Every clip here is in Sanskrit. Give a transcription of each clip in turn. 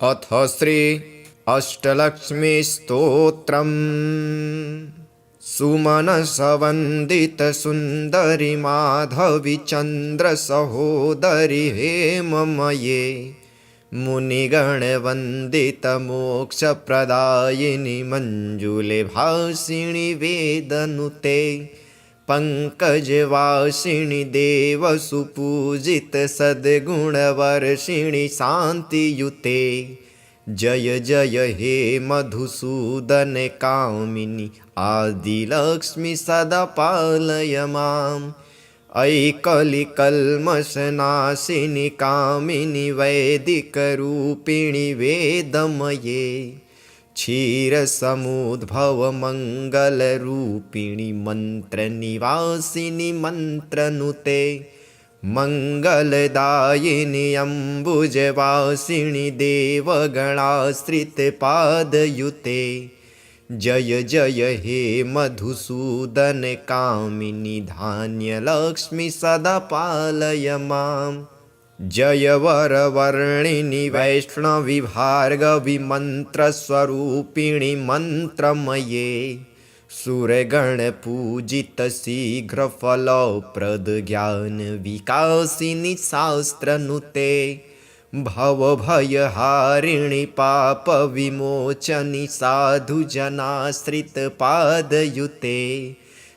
अथ श्री अष्टलक्ष्मी स्तोत्रम्। सुमनसवन्दित सुन्दरि माधवी चन्द्र सहोदरि हेममये मुनिगणवन्दित मोक्षप्रदायिनि मञ्जुले भासिनि वेदनुते पंकजवासिनि देवसुपूजित सद्गुणवर्षिणि शान्तियुते जय जय हे मधुसूदन कामिनि आदिलक्ष्मी सदा पालय माम्। अयि कलिकल्मषनाशिनि कामिनि वैदिकरूपिणि वेदमये क्षीरसमुद्भवमङ्गलरूपिणि मन्त्रनिवासिनि मन्त्रनुते मङ्गलदायिनि अम्बुजवासिनि देवगणाश्रितपादयुते जय जय हे मधुसूदन कामिनि धान्यलक्ष्मी सदा पालय माम्। जय वरवर्णिनि वैष्णवि भार्गवि मन्त्रस्वरूपिणि मन्त्रमये सुरगणपूजित शीघ्रफलप्रद ज्ञानविकासिनि शास्त्रनुते भवभयहारिणि पापविमोचनि साधुजनाश्रितपादयुते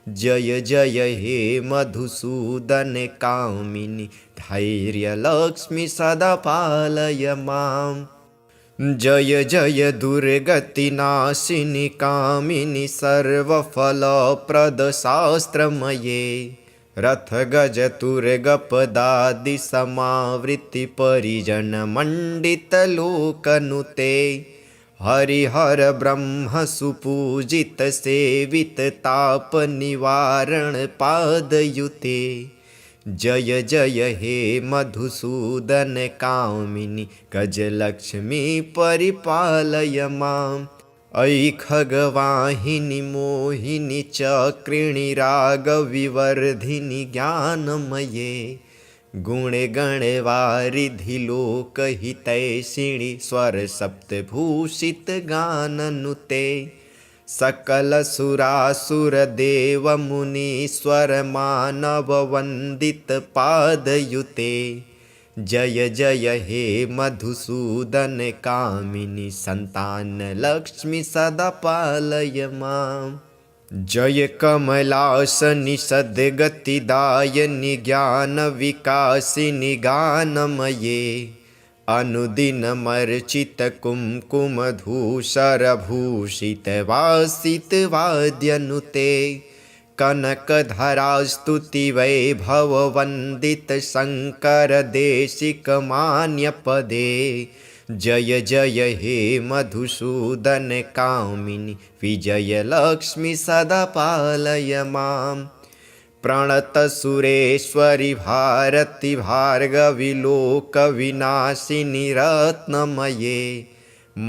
जय जय हे मधुसूदन कामिनि धैर्यलक्ष्मी सदा पालय माम्। जय जय दुर्गतिनाशिनि कामिनि सर्वफलप्रद शास्त्रमये रथगजतुर्गपदादि समावृत्ति परिजनमण्डितलोकनुते हरिहर ब्रह्म सुपूजित सेवित ताप निवारण पादयुते जय जय हे मधुसूदन कामिनि गजलक्ष्मी परिपालय माम्। अयि खगवाहिनि मोहिनि चक्रिणि रागविवर्धिनि ज्ञानमये गुणगणवारिधि लोकहितैषिणि स्वरसप्तभूषितगाननुते सकलसुरासुरदेवमुनीश्वरमानववन्दितपादयुते जय जय हे मधुसूदन कामिनि सन्तानलक्ष्मी सदा पालय माम्। जय कमलासनि सद्गतिदायिनि ज्ञानविकासिनि गानमये अनुदिनमर्चित कुङ्कुमधूसरभूषितवासितवाद्यनुते कनकधरास्तुति वैभववन्दित शङ्करदेशिकमान्यपदे जय जय हे मधुसूदन कामिनि विजयलक्ष्मी सदा पालय माम्। प्रणतसुरेश्वरि भारति भार्गवि लोकविनाशिनि रत्नमये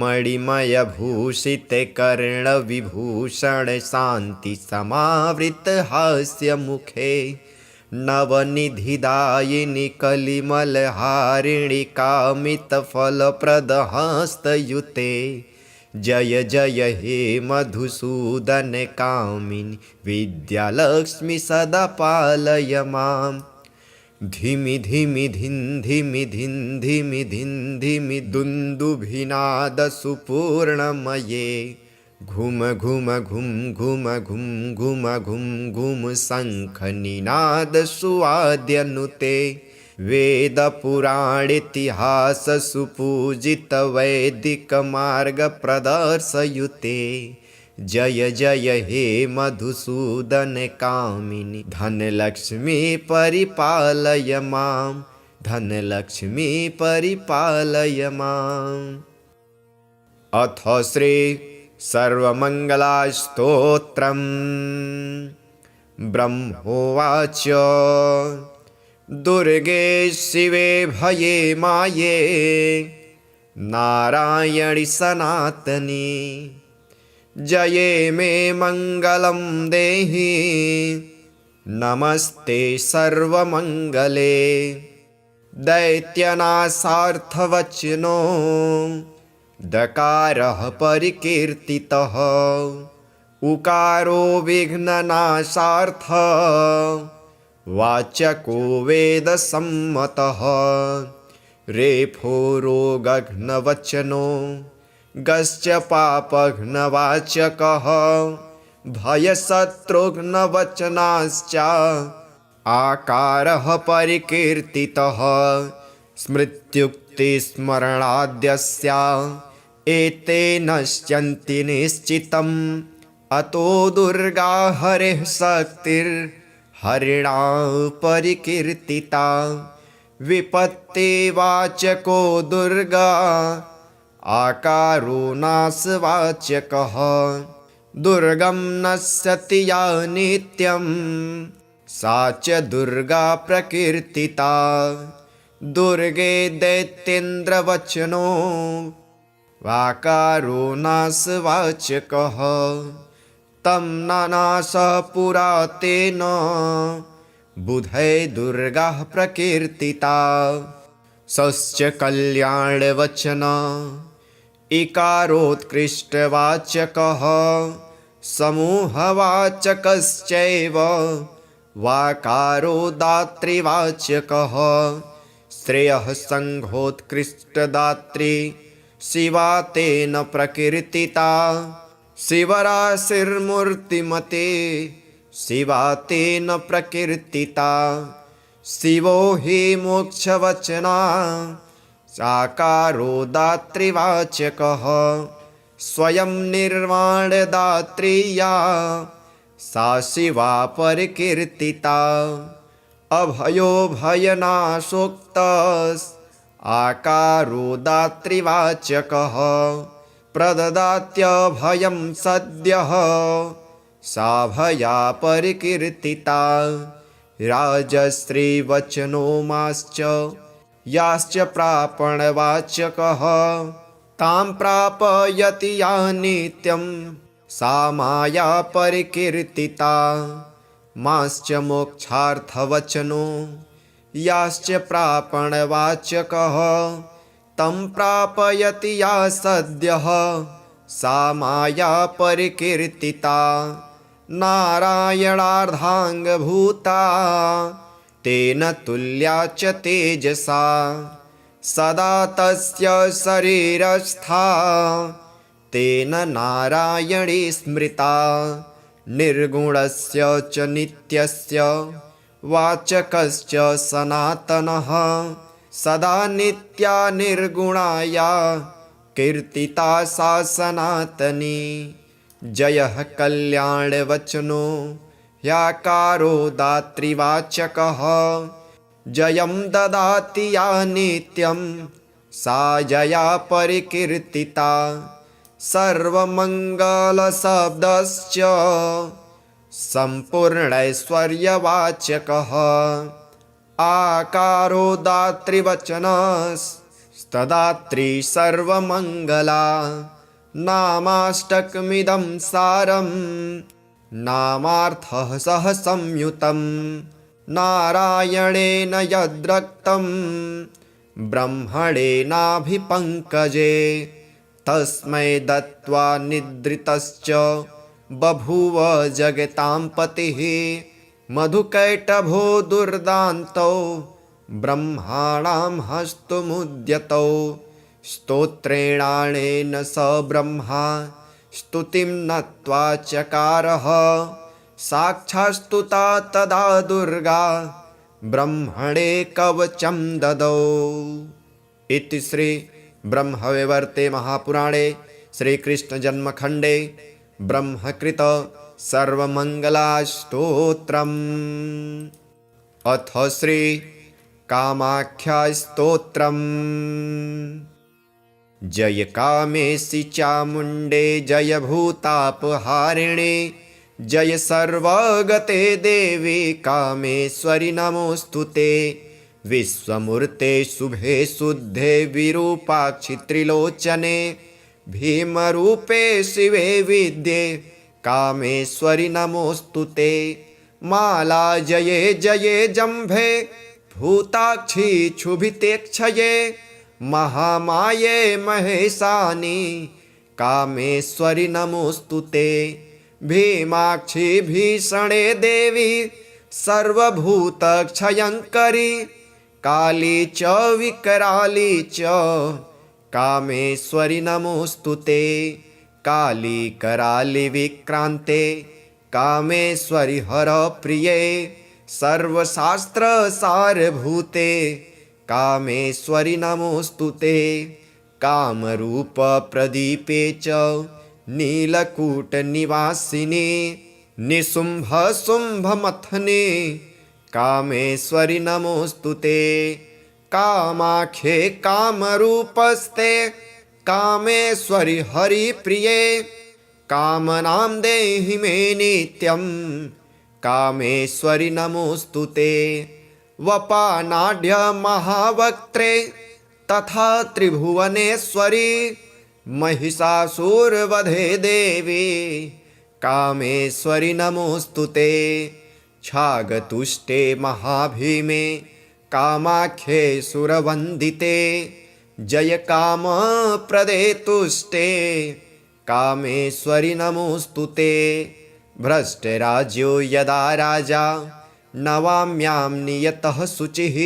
मणिमयभूषितकर्णविभूषण शान्ति समावृतहास्यमुखे नवनिधिदायिनि कलिमलहारिणि कामितफलप्रदहस्तयुते जय जय हे मधुसूदन कामिनि विद्यालक्ष्मी सदा पालय माम्। धिमि धिमि धिं धिमि धिं धिमि धिं धिमि दुन्दुभिनादसुपूर्णमये घुम घुम घुं घुम घुं घुम घुं घुं शङ्खनिनादसुवाद्यनुते वेदपुराणेतिहाससुपूजित वैदिकमार्गप्रदर्शयुते जय जय हे मधुसूदन कामिनि धनलक्ष्मी परिपालय माम्। धनलक्ष्मी परिपालय माम्। अथ श्री सर्वमङ्गलस्तोत्रम्। ब्रह्मोवाच दुर्गे शिवे भये माये नारायणि सनातनी जये मे मङ्गलं देहि नमस्ते सर्वमङ्गले दैत्यनाशार्थवचनो दकारः परिकीर्तितः उकारो विघ्ननाशार्थः वाचको वेदसम्मतः रेफो रोगघ्नवचनो गश्च पापघ्नवाचकः भयशत्रुघ्नवचनाश्च आकारः परिकीर्तितः स्मृत्युक्तिस्मरणाद्यस्य एते नश्यन्ति निश्चितम् अतो दुर्गा हरेः शक्तिर्हरिणा परिकीर्तिता विपत्तिवाचको दुर्गा आकारो नाशवाचकः दुर्गं नश्यति या नित्यं सा च दुर्गा प्रकीर्तिता दुर्गे दैत्येन्द्रवचनो वाकारो नाशवाचकः तं नानाशः पुरा तेन बुधै दुर्गा प्रकीर्तिता सश्च कल्याणवचन इकारोत्कृष्टवाचकः समूहवाचकश्चैव वाकारो दातृवाचकः श्रेयः संघोत्कृष्टदात्री शिवा तेन प्रकीर्तिता शिवराशिर्मूर्तिमते शिवा तेन प्रकीर्तिता शिवो हि मोक्षवचना साकारो दातृवाचकः स्वयं निर्वाणदात्री या सा शिवा परिकीर्तिता अभयो भयनाशोक्तस् आकारो दातृवाचकः प्रददात्यभयं सद्यः सा भया परिकीर्तिता राजश्रीवचनोमाश्च याश्च प्रापणवाचकः तां प्रापयति या नित्यं सा माया परिकीर्तिता माश्च मोक्षार्थवचनो याश्च प्रापणवाचकः तं प्रापयति या सद्यः सा माया परिकीर्तिता नारायणार्धाङ्गभूता तेन तुल्या च तेजसा सदा तस्य शरीरस्था तेन नारायणी स्मृता निर्गुणस्य च नित्यस्य वाचकश्च सनातनः सदा नित्या निर्गुणाया कीर्तिता सा सनातनी जयः कल्याणवचनो ह्याकारो दातृवाचकः जयं ददाति या नित्यं सा जया परिकीर्तिता सर्वमङ्गलशब्दश्च सम्पूर्णैश्वर्यवाचकः आकारो दातृवचनस्तदात्री सर्वमङ्गला नामाष्टकमिदं सारं नामार्थः सह संयुतं नारायणेन यद्रक्तं ब्रह्मणेनाभिपङ्कजे तस्मै दत्त्वा निद्रितश्च बभूव जगतां पतिः मधुकैटभो दुर्दान्तौ ब्रह्माणां हस्तमुद्यतौ स्तोत्रेणानेन स ब्रह्मा स्तुतिं नत्वा चकारः साक्षात्स्तुता तदा दुर्गा ब्रह्मणे कवचं ददौ। इति श्री ब्रह्मवैवर्ते महापुराणे श्रीकृष्णजन्मखण्डे ब्रह्मकृत सर्वमङ्गलास्तोत्रम्। अथ श्री कामाख्यास्तोत्रम्। जय कामेशि चामुण्डे जय भूतापहारिणे जय सर्वगते देवी कामेश्वरि नमोऽस्तुते। विश्वमूर्ते शुभे शुद्धे विरूपाक्षि त्रिलोचने भीमरूपे शिवे विद्ये कामेश्वरि नमोऽस्तुते। माला जये जये जम्भे भूताक्षि क्षुभिते क्षये महामाये महेशानि कामेश्वरि नमोऽस्तु ते। भीमाक्षि भीषणे देवी सर्वभूतक्षयङ्करि काली च विकराली च कामेश्वरि नमोऽस्तु ते। काली कराली विक्रान्ते कामेश्वरि हरप्रिये सर्वशास्त्रसारभूते कामेश्वरि नमोऽस्तु ते। कामरूपप्रदीपे च नीलकूटनिवासिने निशुम्भशुम्भमथने कामेश्वरि नमोऽस्तु ते। कामाख्ये कामरूपस्ते कामेश्वरि हरिप्रिये कामनां देहि मे नित्यं कामेश्वरि नमोऽस्तु ते। वपानाढ्य महावक्त्रे तथा त्रिभुवनेश्वरी महिषासुरवधे देवी कामेश्वरि नमोऽस्तु ते। छागतुष्टे महाभीमे कामाख्ये सुरवन्दिते जय कामप्रदे तुष्टे कामेश्वरि नमोऽस्तु ते। भ्रष्टराज्यो यदा राजा नवाम्यां नियतः शुचिः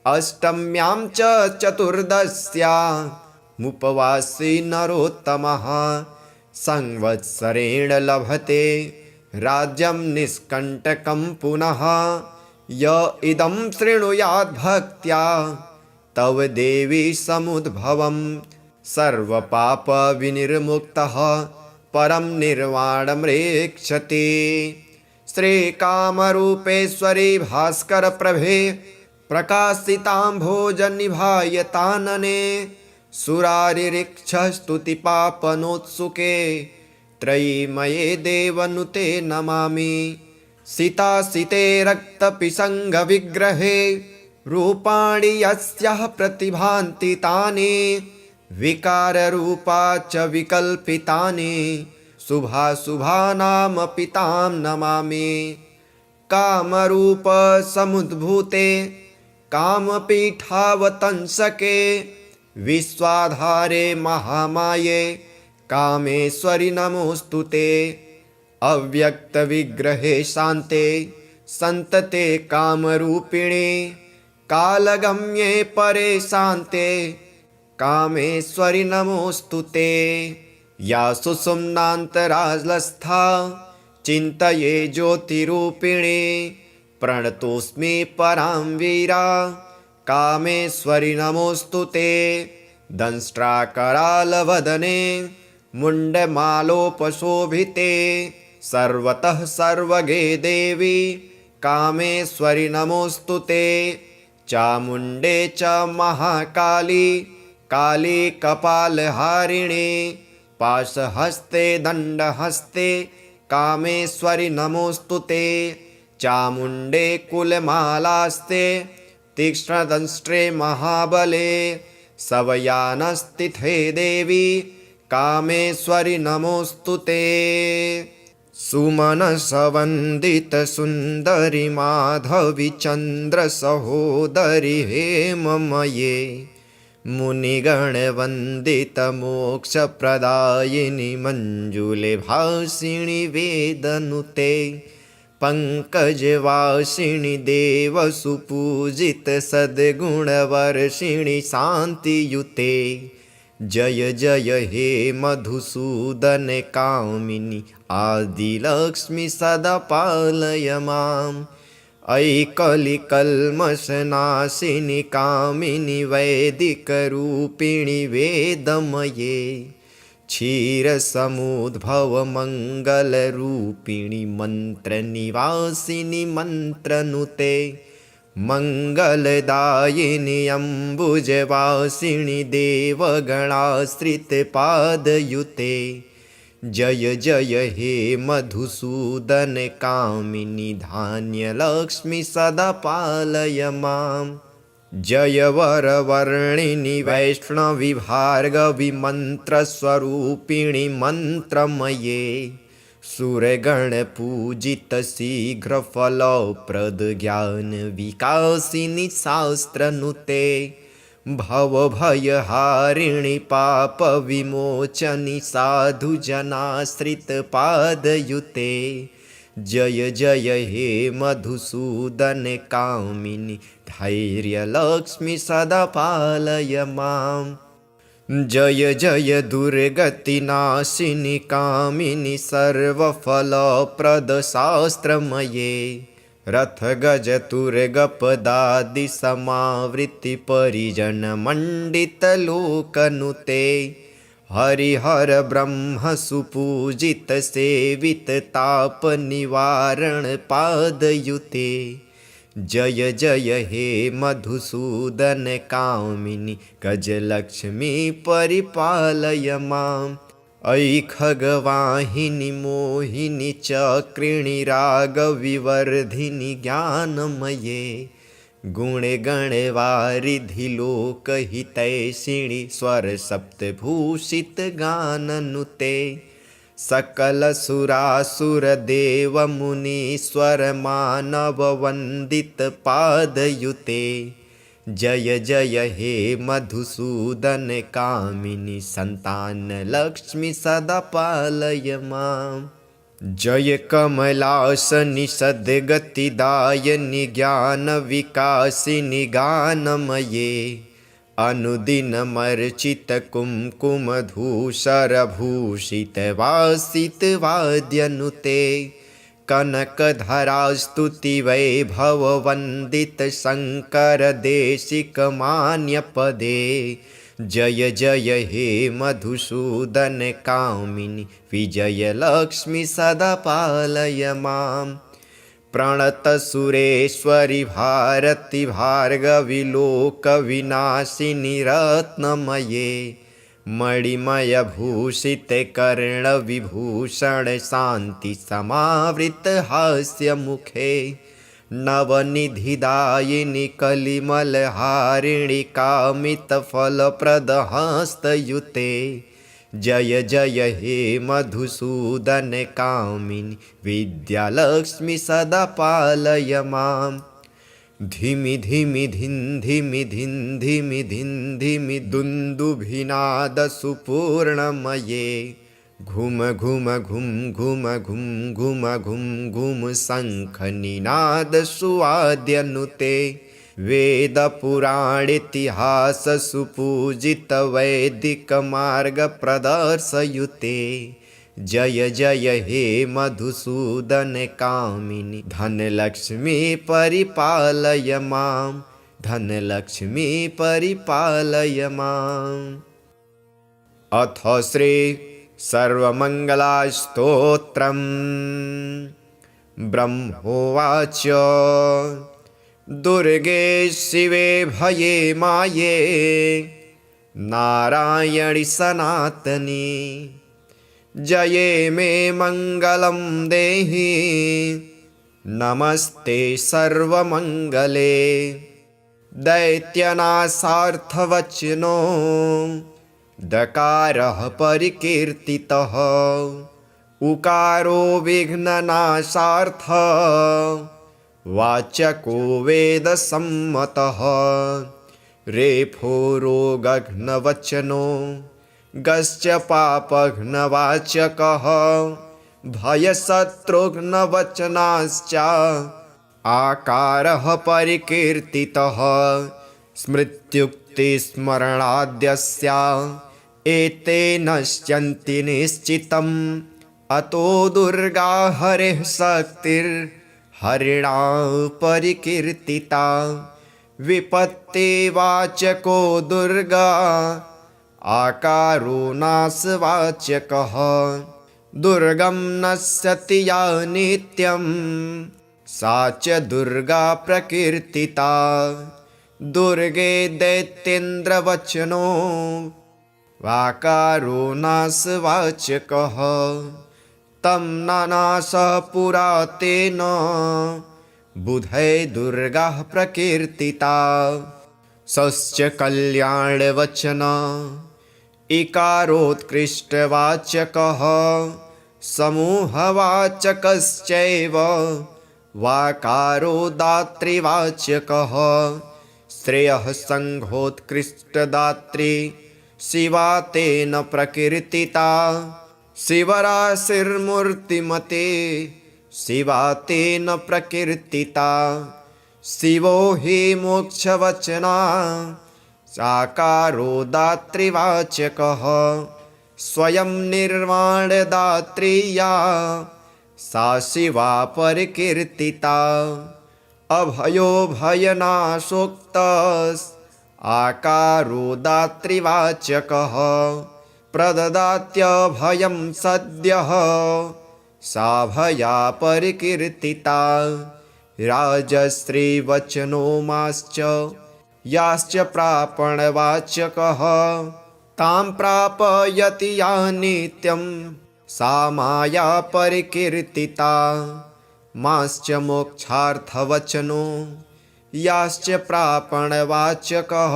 अष्टम्यां च चतुर्दश्यामुपवासी नरोत्तमः संवत्सरेण लभते राज्यं निष्कण्टकं पुनः। य इदं शृणुयात् भक्त्या तव देवी समुद्भवं सर्वपापविनिर्मुक्तः परं निर्वाणमृक्षति। श्रीकामरूपेश्वरी भास्करप्रभे प्रकाशिताम्भोजनिभायतानने सुरारिरिक्षस्तुतिपापनोत्सुके त्रयीमये देवनुते नमामि। सितासिते रक्तपिशङ्गविग्रहे रूपाणि यस्याः प्रतिभान्ति तानि विकाररूपा च विकल्पितानि शुभाशुभानामपि तां नमामि। कामरूपसमुद्भूते कामपीठावतंसके विश्वाधारे महामाये कामेश्वरि नमोऽस्तु ते। अव्यक्तविग्रहे शान्ते सन्तते कामरूपिणे कालगम्ये परे शान्ते कामेश्वरि नमोऽस्तु ते। या सुषुम्नान्तरालस्था चिन्तये ज्योतिरूपिणे प्रणतोऽस्मि परां वीरा कामेश्वरि नमोऽस्तु ते। दंष्ट्राकरालवदने मुण्डमालोपशोभिते सर्वतः सर्वगे देवी कामेश्वरि नमोऽस्तु ते। चामुण्डे च महाकाली काली कपालहारिणे पाशहस्ते दण्डहस्ते कामेश्वरि नमोऽस्तु ते। चामुण्डे कुलमालास्ते तीक्ष्णदंष्ट्रे महाबले सवयानस्तिथे देवी कामेश्वरि नमोऽस्तु ते। सुमनसवन्दितसुन्दरि माधवी चन्द्रसहोदरि हेममये मुनिगणवन्दितमोक्षप्रदायिनि मञ्जुले भासिनि वेदनुते पंकजवासिनि देवसुपूजित सद्गुणवर्षिणि शान्तियुते जय जय हे मधुसूदन कामिनि आदिलक्ष्मी सदा पालय माम्। अयि कलिकल्मषनाशिनि कामिनि वैदिकरूपिणि वेदमये क्षीरसमुद्भवमङ्गलरूपिणि मन्त्रनिवासिनि मन्त्रनुते मङ्गलदायिनि अम्बुजवासिनि देवगणाश्रितपादयुते जय जय हे मधुसूदन कामिनि धान्यलक्ष्मी सदा पालय माम्। जय वरवर्णिनि वैष्णवि भार्गवि मन्त्रस्वरूपिणि मन्त्रमये सुरगणपूजित शीघ्रफलप्रद ज्ञानविकासिनि शास्त्रनुते भवभयहारिणि पापविमोचनि साधुजनाश्रितपादयुते। जय जय हे मधुसूदन कामिनि धैर्यलक्ष्मि सदा पालय माम्। जय जय दुर्गतिनाशिनि कामिनि सर्वफलप्रदशास्त्रमये। रथगजतुर्गपदादि समावृत्ति परिजनमण्डितलोकनुते। हरिहर ब्रह्म सुपूजित सेवित तापनिवारण पादयुते। जय जय हे मधुसूदन कामिनि गजलक्ष्मी परिपालय माम्। अयि खगवाहिनि मोहिनि चक्रिणि रागविवर्धिनि ज्ञानमये। गुणे गणवारिधि लोकहितैषिणि स्वरसप्तभूषित गाननुते। सकलसुरासुरदेवमुनीश्वर मानववन्दित पादयुते। जय जय हे मधुसूदन कामिनि सन्तानलक्ष्मि सदा पालय माम्। जय कमलासनि सद्गतिदायनि ज्ञानविकासिनि गानमये। अनुदिनमर्चित कुङ्कुमधूसरभूषित वासितवाद्यनुते। कनकधरास्तुति वैभववन्दित शङ्करदेशिकमान्यपदे। जय जय हे मधुसूदन कामिनि विजयलक्ष्मि सदा पालय माम्। प्रणतसुरेश्वरि भारति भार्गवि लोकविनाशिनि रत्नमये। मणिमयभूषित कर्णविभूषण शान्ति समावृत हास्यमुखे। नवनिधिदायिनि कलिमलहारिणि कामितफलप्रदहस्तयुते। जय जय हे मधुसूदन कामिनि विद्यालक्ष्मि सदा पालय माम्। धिमि धिमि धिं धिमि धिं धिमि धिं धिमि दुन्दुभिनादसुपूर्णमये। घुम घुम घुं घुम घुं घुम घुं घुं शङ्खनिनादसुवाद्यनुते। वेदपुराणेतिहाससुपूजित वैदिकमार्गप्रदर्शयुते। जय जय हे मधुसूदन कामिनि धनलक्ष्मी परिपालय माम्। धनलक्ष्मी परिपालय माम्। अथ श्री सर्वमङ्गलस्तोत्रम्। ब्रह्मोवाच दुर्गे शिवे भये माये नारायणि सनातनी। जये मे मङ्गलं देहि नमस्ते सर्वमङ्गले। दैत्यनाशार्थवचनो दकारः परिकीर्तितः। उकारो विघ्ननाशार्थ वाचको वेदसम्मतः। रेफो रोगघ्नवचनो गश्च पापघ्नवाचकः। भयशत्रुघ्नवचनाश्च आकारः परिकीर्तितः। स्मृत्युक्तिस्मरणाद्यस्य एते नश्यन्ति निश्चितम्। अतो दुर्गा हरेः शक्तिर्हरिणा परिकीर्तिता। विपत्तिवाचको दुर्गा आकारो नाशवाचकः। दुर्गं नश्यति या नित्यं सा च दुर्गा प्रकीर्तिता। दुर्गे दैत्येन्द्रवचनो वाकारो नाशवाचकः। तं नानाशः पुरा तेन बुधै दुर्गा प्रकीर्तिता। सश्च कल्याणवचन इकारोत्कृष्टवाचकः। समूहवाचकश्चैव वाकारो दातृवाचकः। श्रेयः संघोत्कृष्टदात्री शिवा तेन प्रकीर्तिता शिवराशिर्मूर्तिमते शिवा तेन प्रकीर्तिता शिवो हि मोक्षवचना साकारो दातृवाचकः स्वयं निर्वाणदात्री या सा शिवा परिकीर्तिता अभयो भयनाशोक्तस् आकारो दातृवाचकः प्रददात्यभयं सद्यः सा भया परिकीर्तिता राजश्रीवचनोमाश्च याश्च प्रापणवाचकः तां प्रापयति या नित्यं सा माया परिकीर्तिता माश्च मोक्षार्थवचनो याश्च प्रापणवाचकः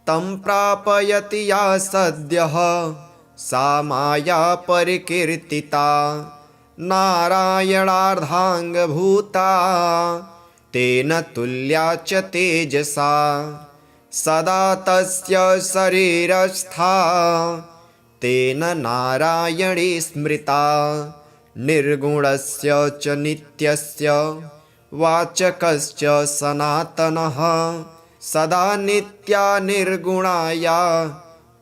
तं प्रापयति या सद्यः सा माया परिकीर्तिता नारायणार्धाङ्गभूता तेन तुल्या च तेजसा सदा तस्य शरीरस्था तेन नारायणी स्मृता निर्गुणस्य च नित्यस्य वाचकश्च सनातनः सदा नित्या निर्गुणाया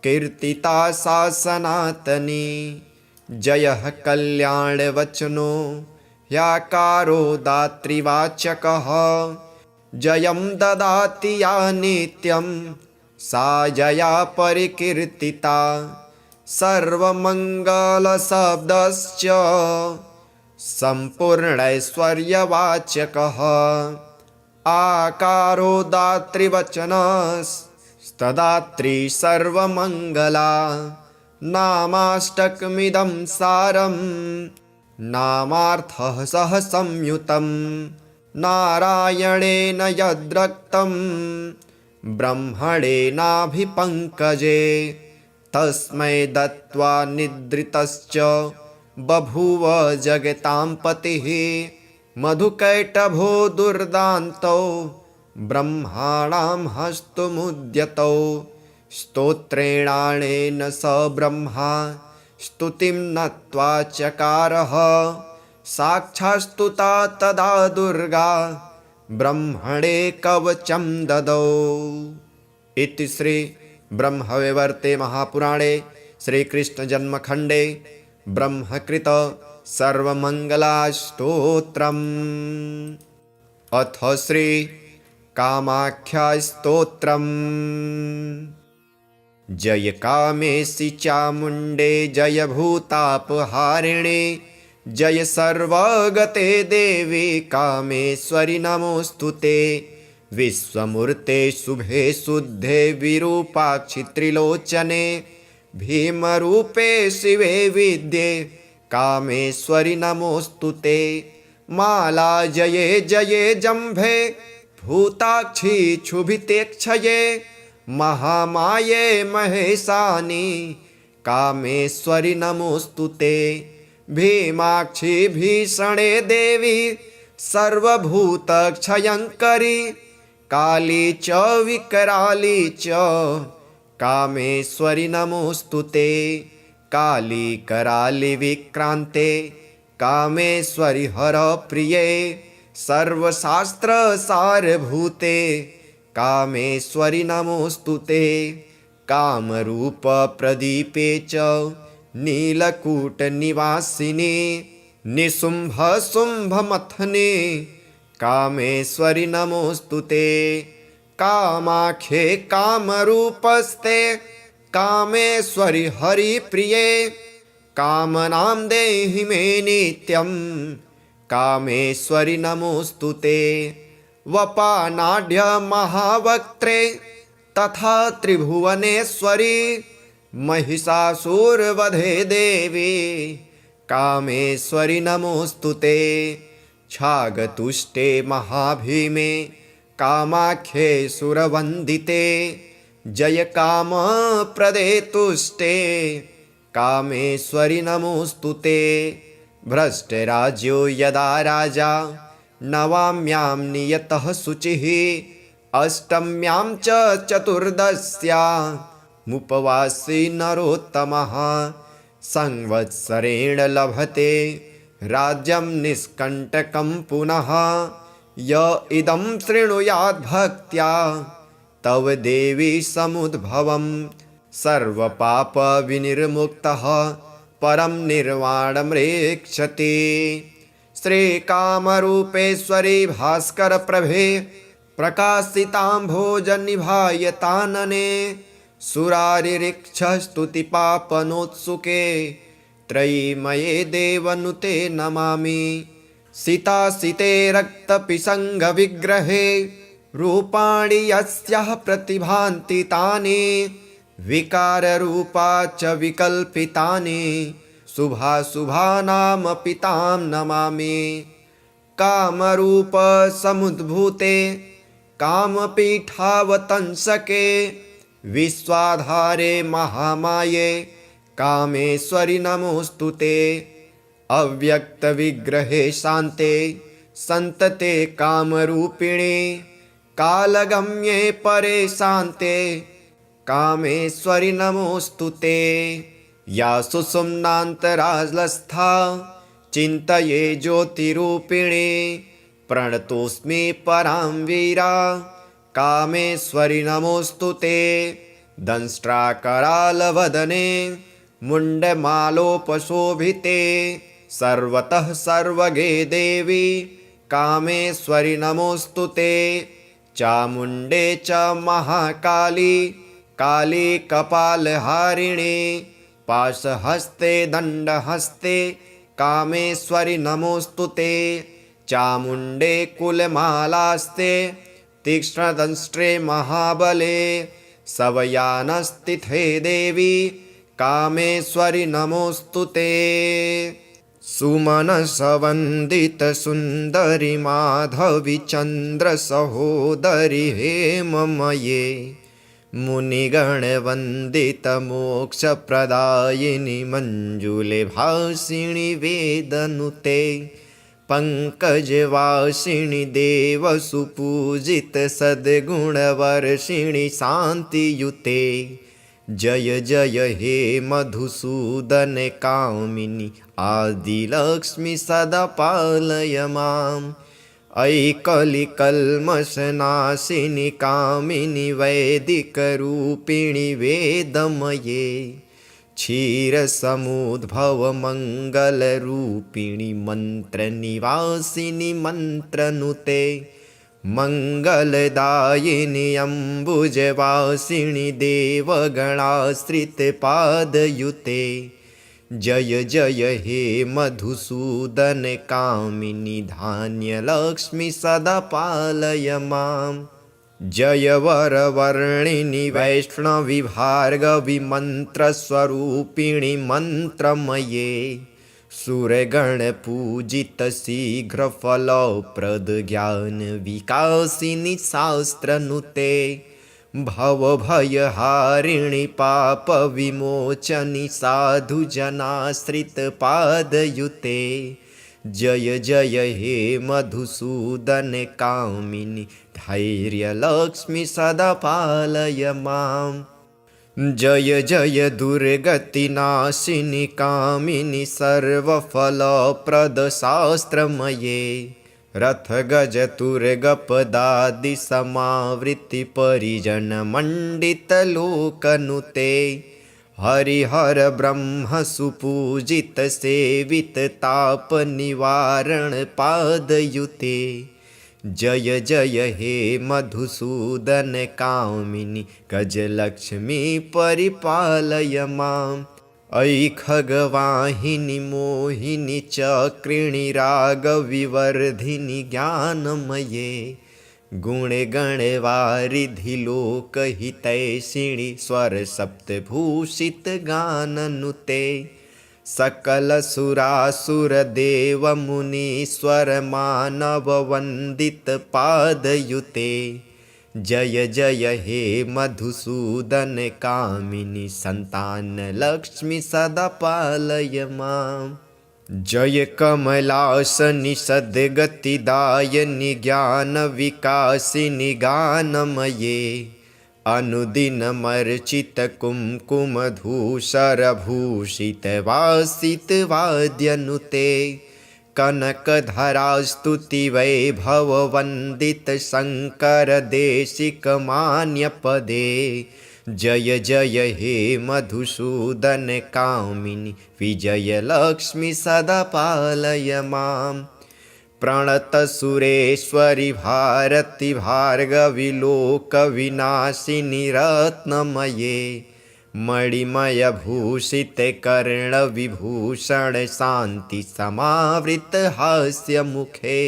कीर्तिता सा सनातनी जयः कल्याणवचनो ह्याकारो दातृवाचकः जयं ददाति या नित्यं सा जया परिकीर्तिता सर्वमङ्गलशब्दश्च सम्पूर्णैश्वर्यवाचकः आकारो दातृवचनस्तदात्री सर्वमङ्गला नामाष्टकमिदं सारं नामार्थः सह संयुतं नारायणेन यद्रक्तं ब्रह्मणेनाभिपङ्कजे तस्मै दत्त्वा निद्रितश्च बभूव जगतां पतिः मधुकैटभो दुर्दान्तौ ब्रह्माणां हस्तमुद्यतौ स्तोत्रेणानेन स ब्रह्मा स्तुतिं नत्वा चकारः साक्षात्स्तुता तदा दुर्गा ब्रह्मणे कवचं ददौ। इति श्री ब्रह्मवैवर्ते महापुराणे श्रीकृष्णजन्मखण्डे ब्रह्मकृत सर्वमङ्गलास्तोत्रम्। अथ श्री कामाख्यास्तोत्रम्। जय कामेशि चामुण्डे जय भूतापहारिणे जय सर्वगते देवी कामेश्वरि नमोऽस्तुते विश्वमूर्ते शुभे शुद्धे विरूपाक्षि त्रिलोचने भीमरूपे शिवे विद्ये कामेश्वरि नमोऽस्तुते माला जये जये जम्भे भूताक्षि क्षुभितेक्षये महामाये महेशानि कामेश्वरि नमोऽस्तुते भीमाक्षि भीषणे देवी सर्वभूतक्षयङ्करी काली च विकराली च कामेश्वरि नमोऽस्तुते काली कराली विक्रान्ते कामेश्वरि हरप्रिये सर्वशास्त्रसारभूते कामेश्वरि नमोऽस्तुते कामरूपप्रदीपे च नीलकूटनिवासिनी निशुम्भशुम्भमथने कामेश्वरि नमोऽस्तुते कामाख्ये कामरूपस्ते कामेश्वरि हरिप्रिये कामनां देहि मे नित्यं कामेश्वरि नमोऽस्तुते वपानाढ्य महावक्त्रे तथा त्रिभुवनेश्वरी महिषासुरवधे देवी कामेश्वरि नमोऽस्तुते छागतुष्टे महाभीमे कामाख्ये सुरवन्दिते जय कामप्रदे तुष्टे कामेश्वरि नमोऽस्तुते भ्रष्टराज्यो यदा राजा नवाम्यां नियतः शुचिः अष्टम्यां च चतुर्दश्यामुपवासी नरोत्तमः संवत्सरेण लभते राज्यं निष्कण्टकं पुनः। य इदं शृणुयात् भक्त्या तव देवी समुद्भवं सर्वपापविनिर्मुक्तः परं निर्वाणमृक्षते। श्रीकामरूपेश्वरी भास्करप्रभे प्रकाशिताम्भोजनिभायतानने सुरारिरिक्षस्तुतिपापनोत्सुके त्रयीमये देवनुते नमामि। सितासिते रक्तपिशङ्गविग्रहे रूपाणि यस्याः प्रतिभान्ति तानि विकाररूपा च विकल्पितानि शुभाशुभानामपि तां नमामि। कामरूपसमुद्भूते कामपीठावतंसके विश्वाधारे महामाये कामेश्वरि नमोऽस्तुते। अव्यक्तविग्रहे शान्ते सन्तते कामरूपिणे कालगम्ये परे शान्ते कामेश्वरि नमोऽस्तुते। या सुषुम्नान्तरालस्था चिन्तये ज्योतिरूपिणे प्रणतोऽस्मि परां वीरा कामेश्वरि नमोऽस्तुते। दंष्ट्राकरालवदने मुण्डमालोपशोभिते सर्वतः सर्वगे देवी कामेश्वरि नमोऽस्तुते। चामुण्डे च महाकाली काली कपालहारिणे पाशहस्ते दण्डहस्ते कामेश्वरि नमोऽस्तुते। चामुण्डे कुलमालास्ते तीक्ष्णदंष्ट्रे महाबले सवयानस्तिथे देवी कामेश्वरि नमोऽस्तुते। सुमनसवन्दितसुन्दरि माधवी चन्द्रसहोदरि हेममये मुनिगणवन्दितमोक्षप्रदायिनि मञ्जुले भासिनि वेदनुते पङ्कजवासिनि देवसुपूजितसद्गुणवर्षिणि शान्तियुते। जय जय हे मधुसूदन कामिनि आदिलक्ष्मि सदा पालय माम्। अयि कलिकल्मषनाशिनि कामिनि वैदिकरूपिणि वेदमये क्षीरसमुद्भवमङ्गलरूपिणि मन्त्रनिवासिनि मन्त्रनुते मङ्गलदायिनि अम्बुजवासिनि देवगणाश्रितपादयुते। जय जय हे मधुसूदन कामिनि धान्यलक्ष्मि सदा पालय माम्। जय वरवर्णिनि वैष्णवि भार्गवि मन्त्रस्वरूपिणि मन्त्रमये सुरगणपूजित शीघ्रफलप्रद ज्ञानविकासिनि शास्त्रनुते भवभयहारिणि पापविमोचनि साधुजनाश्रितपादयुते। जय जय हे मधुसूदन कामिनि धैर्यलक्ष्मि सदा पालय माम्। जय जय दुर्गतिनाशिनि कामिनि सर्वफलप्रदशास्त्रमये रथगजतुर्गपदादिसमावृत्तिपरिजनमण्डितलोकनुते हरिहर ब्रह्मसुपूजितसेविततापनिवारणपादयुते। जय जय हे मधुसूदन कामिनि गजलक्ष्मी परिपालय माम्। अयि खगवाहिनि मोहिनि चक्रिणि रागविवर्धिनि ज्ञानमये गुणगणवारिधि लोकहितैषिणि स्वरसप्तभूषितगाननुते सकलसुरासुरदेवमुनीश्वरमानववन्दितपादयुते। जय जय हे मधुसूदन कामिनि सन्तानलक्ष्मि सदा पालय माम्। जय कमलासनि सद्गतिदायिनि ज्ञानविकासिनि गानमये अनुदिनमर्चितकुङ्कुमधूसरभूषितवासितवाद्यनुते कनकधरास्तुतिवैभववन्दितशङ्करदेशिकमान्यपदे जय जय हे मधुसूदन कामिनि विजयलक्ष्मि सदा पालय माम् प्रणतसुरेश्वरि भारति भार्गवि लोकविनाशिनि रत्नमये मणिमयभूषिते कर्णविभूषण शान्ति समावृत हास्यमुखे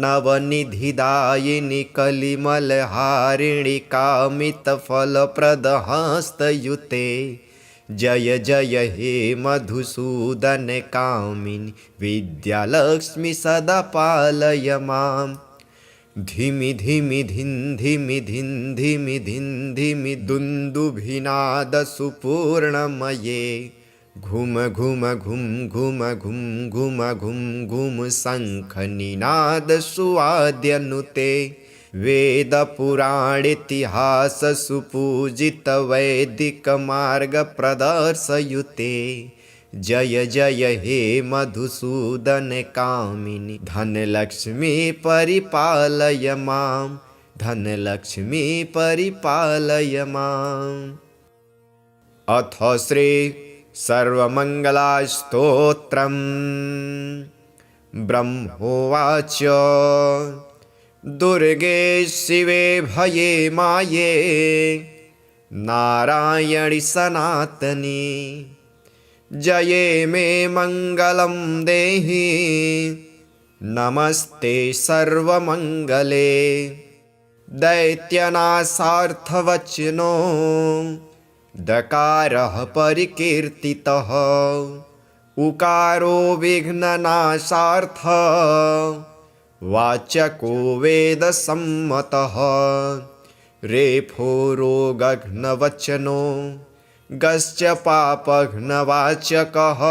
नवनिधिदायिनि कलिमलहारिणि कामितफलप्रदहस्तयुते जय जय हे मधुसूदन कामिनि विद्यालक्ष्मि सदा पालय माम् धिमि धिमि धिं धिमि धिं धिमि धिं धिमि दुन्दुभिनादसुपूर्णमये घुम घुम घुम घुम घुम घुम घुम घुम शङ्खनिनादसुवाद्यनुते वेदपुराणेतिहाससुपूजितवैदिकमार्गप्रदर्शयुते जय जय हे मधुसूदन कामिनि धनलक्ष्मी परिपालय माम् धनलक्ष्मी परिपालय माम् अथ श्री सर्वमङ्गलस्तोत्रम् ब्रह्मोवाच दुर्गे शिवे भये माये नारायणि सनातनी जये मे मङ्गलं देहि नमस्ते सर्वमङ्गले दैत्यनाशार्थवचनो दकारः परिकीर्तितः उकारो विघ्ननाशार्थ वाचको वेदसम्मतः रेफो रोगघ्नवचनो गश्च पापघ्नवाचकः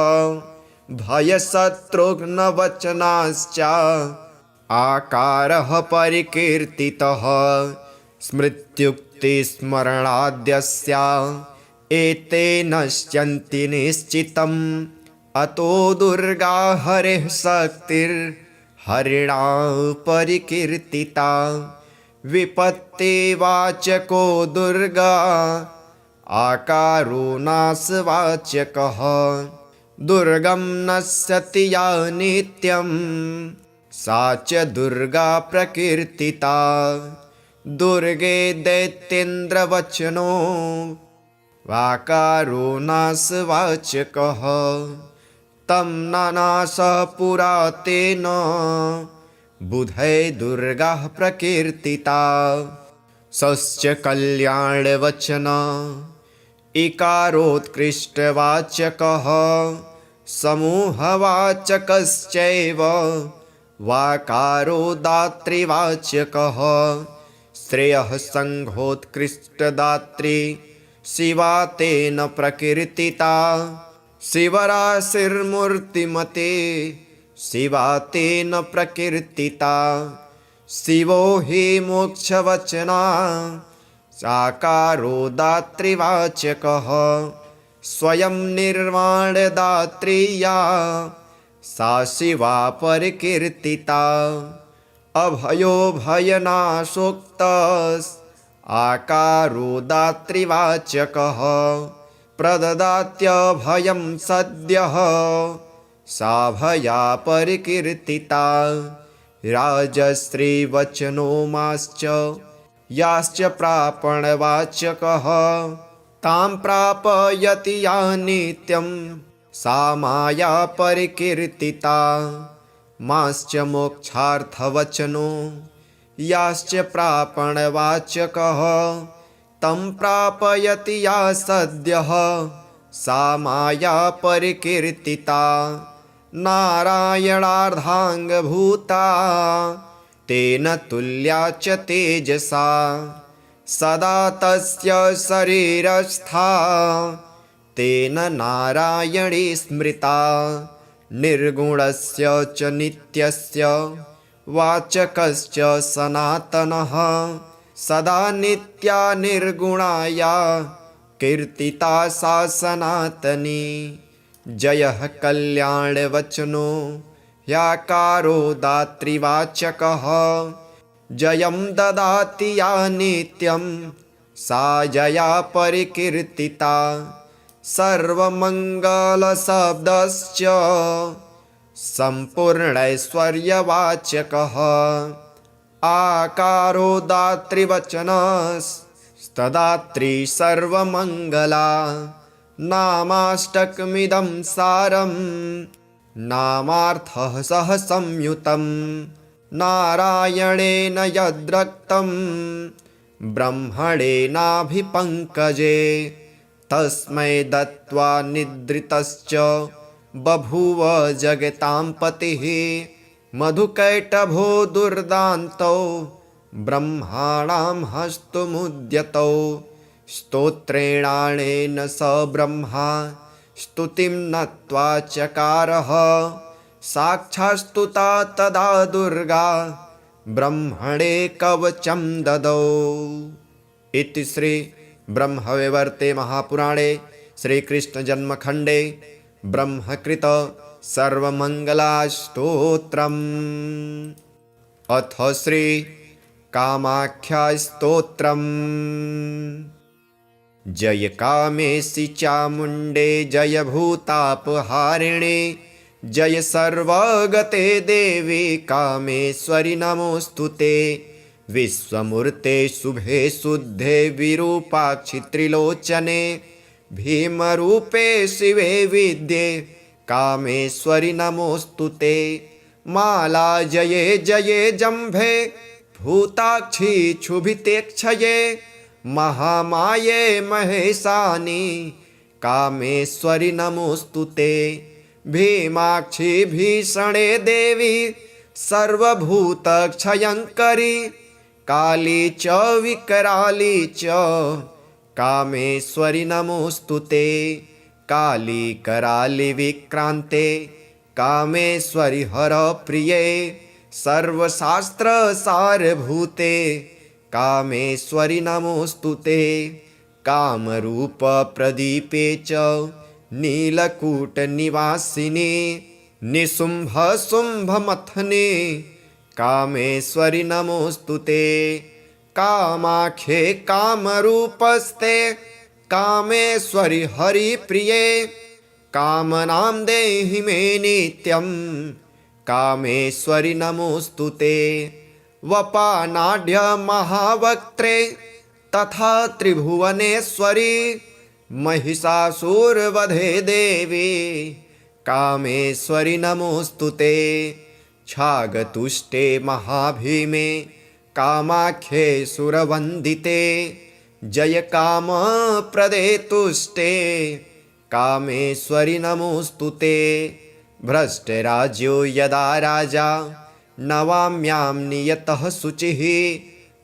भयशत्रुघ्नवचनाश्च आकारः परिकीर्तितः स्मृत्युक्तिस्मरणाद्यस्य एते नश्यन्ति निश्चितम् अतो दुर्गा हरेः शक्तिर्हरिणा परिकीर्तिता विपत्तिवाचको दुर्गा आकारो नाशवाचकः दुर्गं नश्यति या नित्यं सा च दुर्गा प्रकीर्तिता दुर्गे दैत्येन्द्रवचनो वाकारो नाशवाचकः तं नानाशः पुरा तेन बुधै दुर्गा प्रकीर्तिता सश्च कल्याणवचन इकारोत्कृष्टवाचकः समूहवाचकश्चैव वाकारो दातृवाचकः श्रेयः सङ्घोत्कृष्टदात्री शिवा तेन प्रकीर्तिता शिवराशिर्मूर्तिमते शिवा तेन प्रकीर्तिता शिवो हि मोक्षवचना साकारो दातृवाचकः स्वयं निर्वाणदात्री या सा शिवा परिकीर्तिता अभयो भयनाशोक्तस् आकारो दातृवाचकः प्रददात्यभयं सद्यः सा भया परिकीर्तिता राजश्रीवचनोमाश्च याश्च प्रापणवाचकः तां प्रापयति या नित्यं सा माया परिकीर्तिता माश्च मोक्षार्थवचनो याश्च प्रापणवाचकः तं प्रापयति या सद्यः सा माया परिकीर्तिता नारायणार्धाङ्गभूता तेन तुल्या च तेजसा सदा तस्य शरीरस्था तेन नारायणी स्मृता निर्गुणस्य च नित्यस्य वाचकश्च सनातनः सदा नित्या निर्गुणाया कीर्तिता सा सनातनी। जयः कल्याणवचनो ह्याकारो दातृवाचकः जयं ददाति या नित्यं सा जया परिकीर्तिता। सर्वमङ्गलशब्दश्च सम्पूर्णैश्वर्यवाचकः आकारो दातृवचनस्तदात्री सर्वमङ्गला। नामाष्टकमिदं सारं नामार्थः सह संयुतं नारायणेन यद्रक्तं ब्रह्मणेनाभिपङ्कजे तस्मै दत्त्वा निद्रितश्च बभूव जगतां पतिः। मधुकैटभो दुर्दान्तौ ब्रह्माणां हस्तमुद्यतौ स्तोत्रेणानेन स ब्रह्मा स्तुतिं नत्वा चकारः। साक्षात्स्तुता तदा दुर्गा ब्रह्मणे कवचं ददौ। इति श्री ब्रह्मवैवर्ते महापुराणे श्रीकृष्णजन्मखण्डे ब्रह्मकृत सर्वमङ्गलास्तोत्रम्। अथ श्री कामाख्यास्तोत्रम्। जय कामेशि चामुण्डे जय भूतापहारिणे जय सर्वगते देवी कामेश्वरि नमोऽस्तुते। विश्वमूर्ते शुभे शुद्धे विरूपाक्षि त्रिलोचने भीमरूपे शिवे विद्ये कामेश्वरि नमोऽस्तुते। माला जये जये जम्भे भूताक्षि क्षुभितेक्षये महामाये महेशानि कामेश्वरि नमोऽस्तुते। भीमाक्षि भीषणे देवी सर्वभूतक्षयङ्करी काली च विकराली च कामेश्वरि नमोऽस्तुते। काली कराली विक्रान्ते कामेश्वरि हरप्रिये सर्वशास्त्रसारभूते कामेश्वरि नमोऽस्तुते। कामरूपप्रदीपे च नीलकूटनिवासिनी निशुम्भशुम्भमथने कामेश्वरि नमोऽस्तुते। कामाख्ये कामरूपस्ते कामेश्वरि हरिप्रिये कामनां देहि मे नित्यं कामेश्वरि नमोऽस्तुते। वपानाढ्य महावक्त्रे तथा त्रिभुवनेश्वरी महिषासुरवधे देवी कामेश्वरि नमोऽस्तुते। छागतुष्टे महाभीमे कामाख्ये सुरवन्दिते जय कामप्रदे तुष्टे कामेश्वरि नमोऽस्तुते। भ्रष्टराज्यो यदा राजा नवाम्यां नियतः शुचिः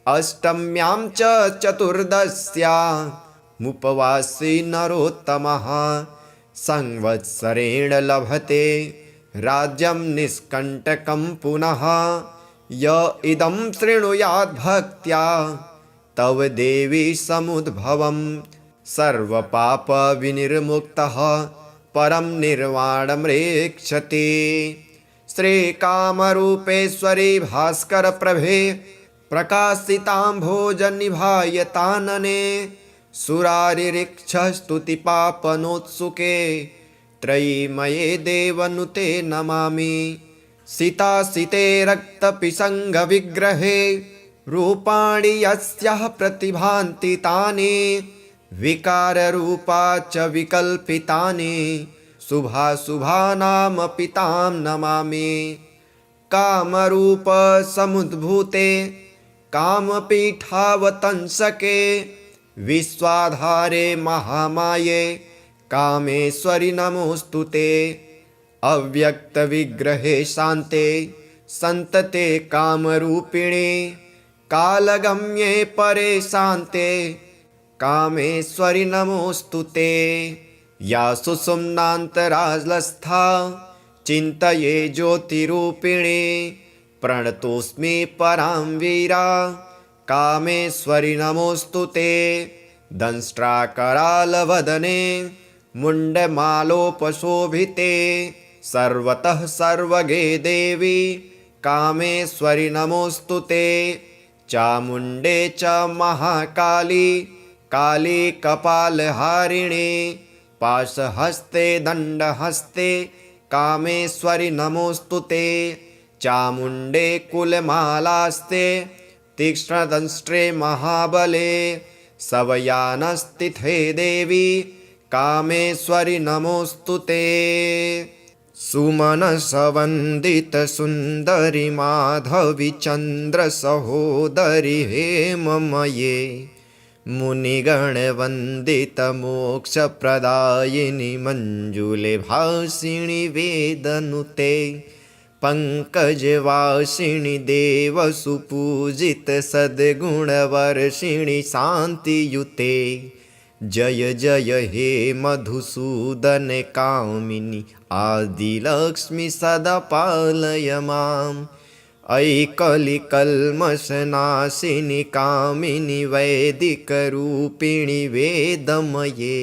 अष्टम्यां च चतुर्दश्यामुपवासी नरोत्तमः संवत्सरेण लभते राज्यं निष्कण्टकं पुनः। य इदं शृणुयाद्भक्त्या तव देवी समुद्भवं सर्वपापविनिर्मुक्तः परं निर्वाणमृक्षति। श्रीकामरूपेश्वरी भास्करप्रभे प्रकाशिताम्भोजनिभायतानने सुरारिरिक्षस्तुतिपापनोत्सुके त्रयीमये देवनुते नमामि। सितासिते रक्तपिशङ्गविग्रहे रूपाणि यस्याः प्रतिभान्ति तानि विकाररूपा च विकल्पितानि शुभाशुभानामपि तां नमामि। कामरूपसमुद्भूते कामपीठावतंसके विश्वाधारे महामाये कामेश्वरि नमोऽस्तुते। अव्यक्तविग्रहे शान्ते सन्तते कामरूपिणे कालगम्ये परे शान्ते कामेश्वरि नमोऽस्तुते। या सुषुम्नान्तरालस्था चिन्तये ज्योतिरूपिणे प्रणतोऽस्मि परां वीरा कामेश्वरि नमोऽस्तु ते दंष्ट्राकरालवदने मुण्डमालोपशोभिते सर्वतः सर्वगे देवी कामेश्वरि नमोऽस्तु ते चामुण्डे च महाकाली काली कपालहारिणे पाशहस्ते दण्डहस्ते कामेश्वरि नमोऽस्तु ते चामुण्डे कुलमालास्ते तीक्ष्णदंष्ट्रे महाबले सवयानस्तिथे देवी कामेश्वरि नमोऽस्तु ते सुमनसवन्दितसुन्दरि माधवी चन्द्रसहोदरि हेममये मुनिगणवन्दितमोक्षप्रदायिनि मञ्जुले भासिनि वेदनुते पंकजवासिनि देवसुपूजित सद्गुणवर्षिणि शान्तियुते जय जय हे मधुसूदन कामिनि आदिलक्ष्मी सदा पालय माम् ऐकलिकल्मषनाशिनि कामिनि वैदिकरूपिणि वेदमये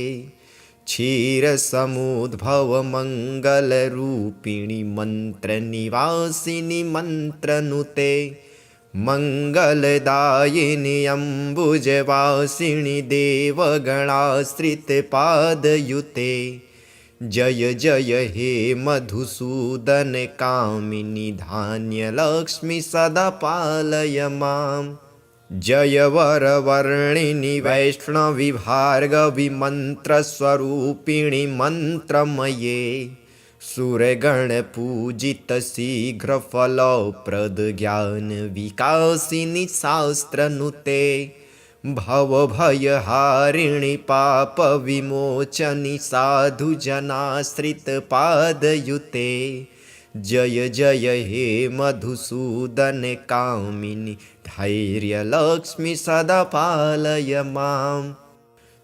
क्षीरसमुद्भवमङ्गलरूपिणि मन्त्रनिवासिनि मन्त्रनुते मङ्गलदायिनि अम्बुजवासिनि देवगणाश्रितपादयुते जय जय हे मधुसूदन कामिनि धान्यलक्ष्मी सदा पालय माम् जय वरवर्णिनि वैष्णवि भार्गवि मन्त्रस्वरूपिणि मन्त्रमये सुरगणपूजित शीघ्रफलप्रद ज्ञानविकासिनि शास्त्रनुते भवभयहारिणि पापविमोचनि साधुजनाश्रितपादयुते जय जय हे मधुसूदन कामिनि धैर्यलक्ष्मी सदा पालय माम्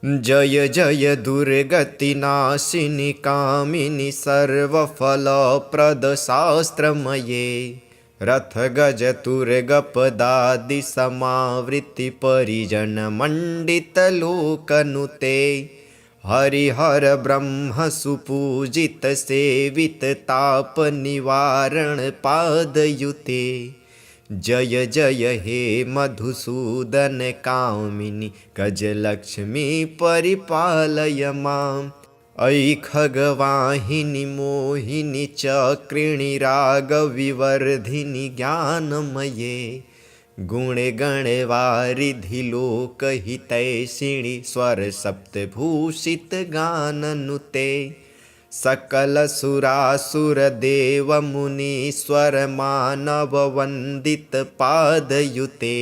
जय जय दुर्गतिनाशिनि कामिनि सर्वफलप्रदशास्त्रमये रथगजतुर्गपदादिसमावृत्तिपरिजनमण्डितलोकनुते हरिहर ब्रह्म सुपूजित सेवित तापनिवारण पादयुते जय जय हे मधुसूदन कामिनि गजलक्ष्मी परिपालय माम् ऐ खगवाहिनि मोहिनि चक्रिणि रागविवर्धिनि ज्ञानमये गुणे गणवारिधि लोकहितैषिणि स्वरसप्तभूषित गाननुते सकलसुरासुरदेवमुनीश्वर मानववन्दित पादयुते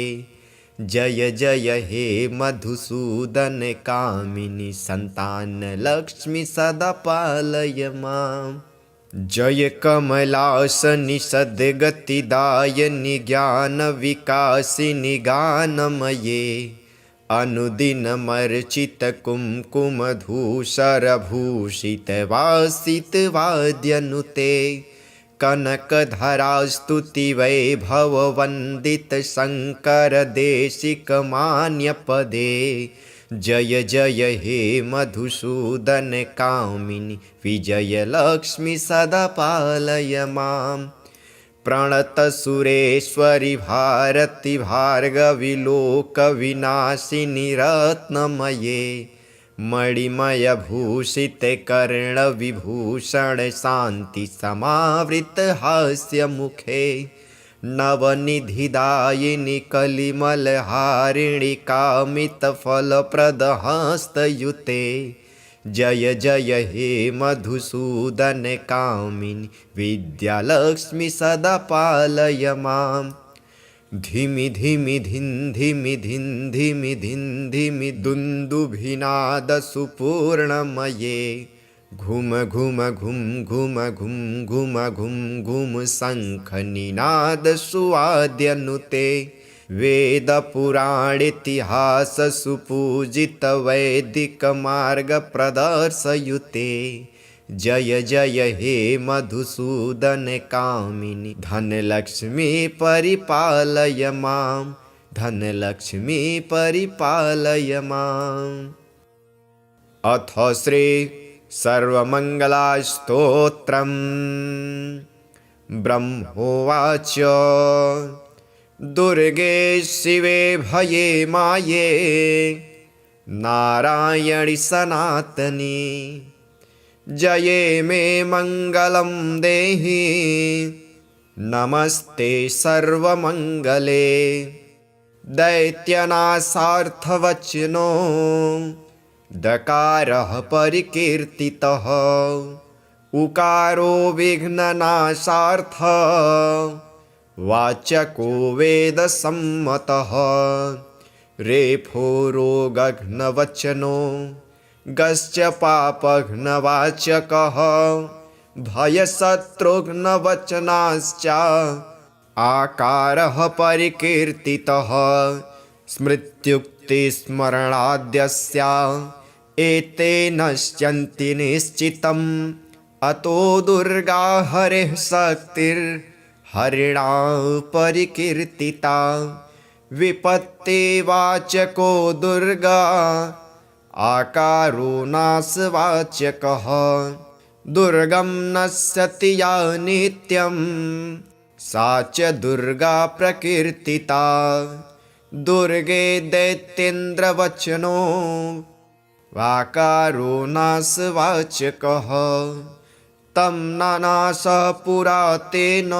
जय जय हे मधुसूदन कामिनि सन्तानलक्ष्मी सदा पालय माम् जय कमलासनि सद्गतिदायिनि ज्ञानविकासिनि गानमये अनुदिनमर्चित कुङ्कुमधूसरभूषित वासितवाद्यनुते कनकधरास्तुति वैभववन्दित शङ्करदेशिकमान्यपदे जय जय हे मधुसूदन कामिनि विजयलक्ष्मी सदा पालय माम् प्रणतसुरेश्वरि भारति भार्गवि लोकविनाशिनि रत्नमये मणिमयभूषित कर्णविभूषण शान्ति समावृत हास्यमुखे नवनिधिदायिनि कलिमलहारिणि कामितफलप्रदहस्तयुते जय जय हे मधुसूदन कामिनि विद्यालक्ष्मी सदा पालय माम् धिमि धिमि धिं धिमि धिं धिमि धिं धिमि दुन्दुभिनादसुपूर्णमये घुम घुम घुम घुम घुम घुम घुम घुम शङ्खनिनादसुवाद्यनुते वेदपुराणेतिहाससुपूजित वैदिकमार्गप्रदर्शयुते जय जय हे मधुसूदन कामिनि धनलक्ष्मी परिपालय मां धनलक्ष्मी परिपालय माम्। अथ श्री सर्वमङ्गलास्तोत्रम् ब्रह्मोवाच दुर्गे शिवे भये माये नारायणि सनातनी जये मे मङ्गलं देहि नमस्ते सर्वमङ्गले दैत्यनाशार्थवचनो दकारः परिकीर्तितः उकारो विघ्ननाशार्थ वाचको वेदसम्मतः रेफो रोगघ्नवचनो गश्च पापघ्नवाचकः भयशत्रुघ्नवचनाश्च आकारः परिकीर्तितः स्मृत्युक्तिस्मरणाद्यस्य एते नश्यन्ति निश्चितम् अतो दुर्गा हरेः शक्तिर्हरिणा परिकीर्तिता विपत्तिवाचको दुर्गा आकारो नाशवाचकः दुर्गं नश्यति या नित्यं सा च दुर्गा प्रकीर्तिता दुर्गे दैत्येन्द्रवचनो वाकारो नाशवाचकः तं नानाशः पुरा तेन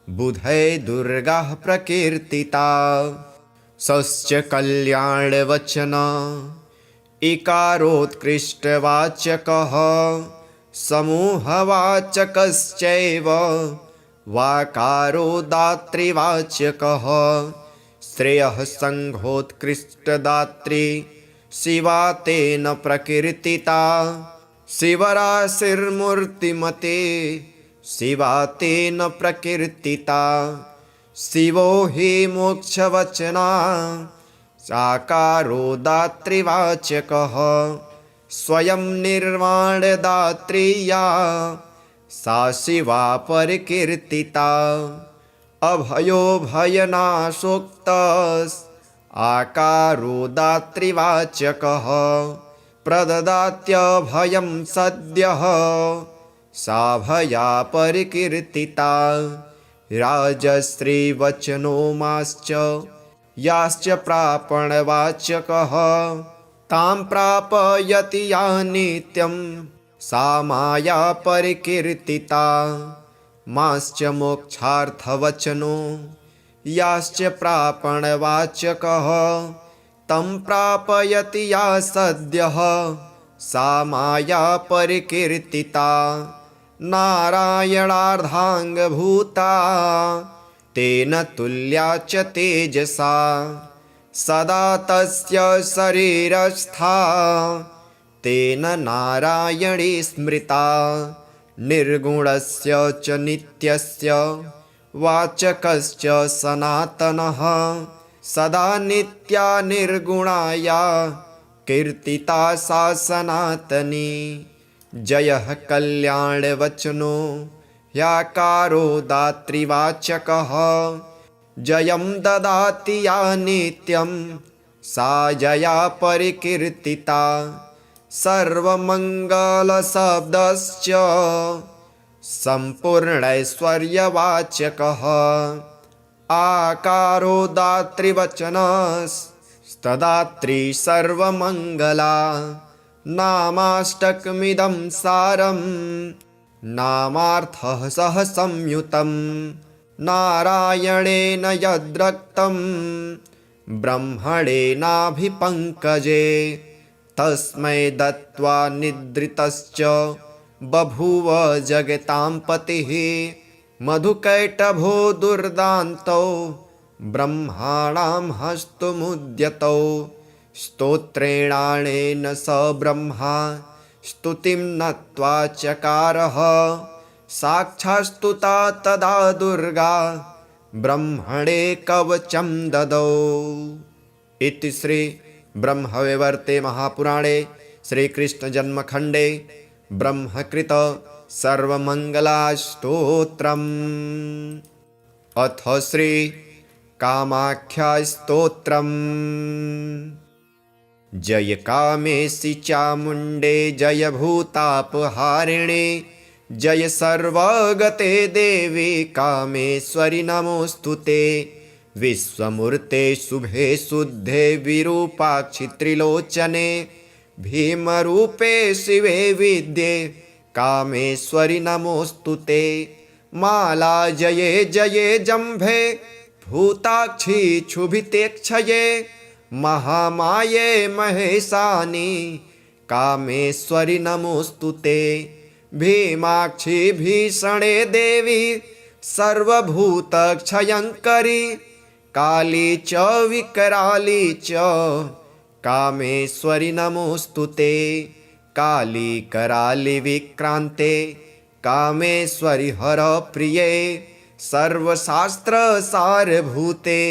बुधै दुर्गा प्रकीर्तिता सश्च कल्याणवचन इकारोत्कृष्टवाचकः समूहवाचकश्चैव वाकारो दातृवाचकः श्रेयः संघोत्कृष्टदात्री शिवा तेन प्रकीर्तिता शिवराशिर्मूर्तिमते शिवा तेन प्रकीर्तिता शिवो हि मोक्षवचना साकारो दातृवाचकः स्वयं निर्वाणदात्री या सा शिवा परिकीर्तिता अभयो भयनाशोक्तस् आकारो दातृवाचकः प्रददात्यभयं सद्यः सा भया परिकीर्तिता राजश्रीवचनो माश्च याश्च प्रापणवाचकः तां प्रापयति या नित्यं सा माया परिकीर्तिता माश्च मोक्षार्थवचनो याश्च प्रापणवाचकः तं प्रापयति या सद्यः सा माया परिकीर्तिता नारायणार्धाङ्गभूता तेन तुल्या च तेजसा सदा तस्य शरीरस्था तेन नारायणी स्मृता निर्गुणस्य च नित्यस्य वाचकश्च सनातनः सदा नित्या निर्गुणाया कीर्तिता सा सनातनी जयः कल्याणवचनो ह्याकारो दातृवाचकः जयं ददाति या नित्यं सा जया परिकीर्तिता सर्वमङ्गलशब्दश्च सम्पूर्णैश्वर्यवाचकः आकारो दातृवचनस्तदात्री सर्वमङ्गला नामाष्टकमिदं सारं नामार्थः सह संयुतं नारायणेन यद्रक्तं ब्रह्मणेनाभिपङ्कजे तस्मै दत्त्वा निद्रितश्च बभूव जगतां पतिः मधुकैटभो दुर्दान्तौ ब्रह्माणां हस्तमुद्यतौ स्तोत्रेणानेन स ब्रह्मा स्तुतिं नत्वा चकारः साक्षात्स्तुता तदा दुर्गा ब्रह्मणे कवचं ददौ। इति श्री ब्रह्मवैवर्ते महापुराणे श्रीकृष्णजन्मखण्डे ब्रह्मकृत सर्वमङ्गलास्तोत्रम्। अथ श्री कामाख्यास्तोत्रम्। जय कामेशि चामुण्डे जय भूतापहारिणे जय सर्वगते देवी कामेश्वरि नमोऽस्तुते। विश्वमूर्ते शुभे शुद्धे विरूपाक्षि त्रिलोचने भीमरूपे शिवे विद्ये कामेश्वरि नमोऽस्तुते। माला जये जये जम्भे भूताक्षि क्षुभितेक्षये महामाये महेशानि कामेश्वरि नमोऽस्तुते। भीमाक्षि भीषणे देवी सर्वभूतक्षयङ्करी काली च विकराली च कामेश्वरि नमोऽस्तुते। काली कराली विक्रान्ते कामेश्वरि हरप्रिये सर्वशास्त्रसारभूते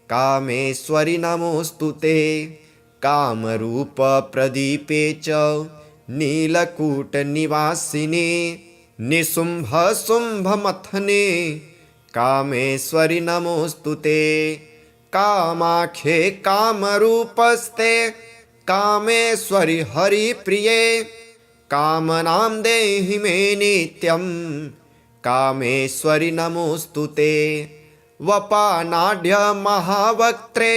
कामेश्वरि नमोऽस्तुते। कामरूपप्रदीपे च नीलकूटनिवासिनी निशुम्भशुम्भमथने कामेश्वरि नमोऽस्तुते। कामाख्ये कामरूपस्ते कामेश्वरि हरिप्रिये कामनां देहि मे नित्यं कामेश्वरि नमोऽस्तुते। वपानाढ्य महावक्त्रे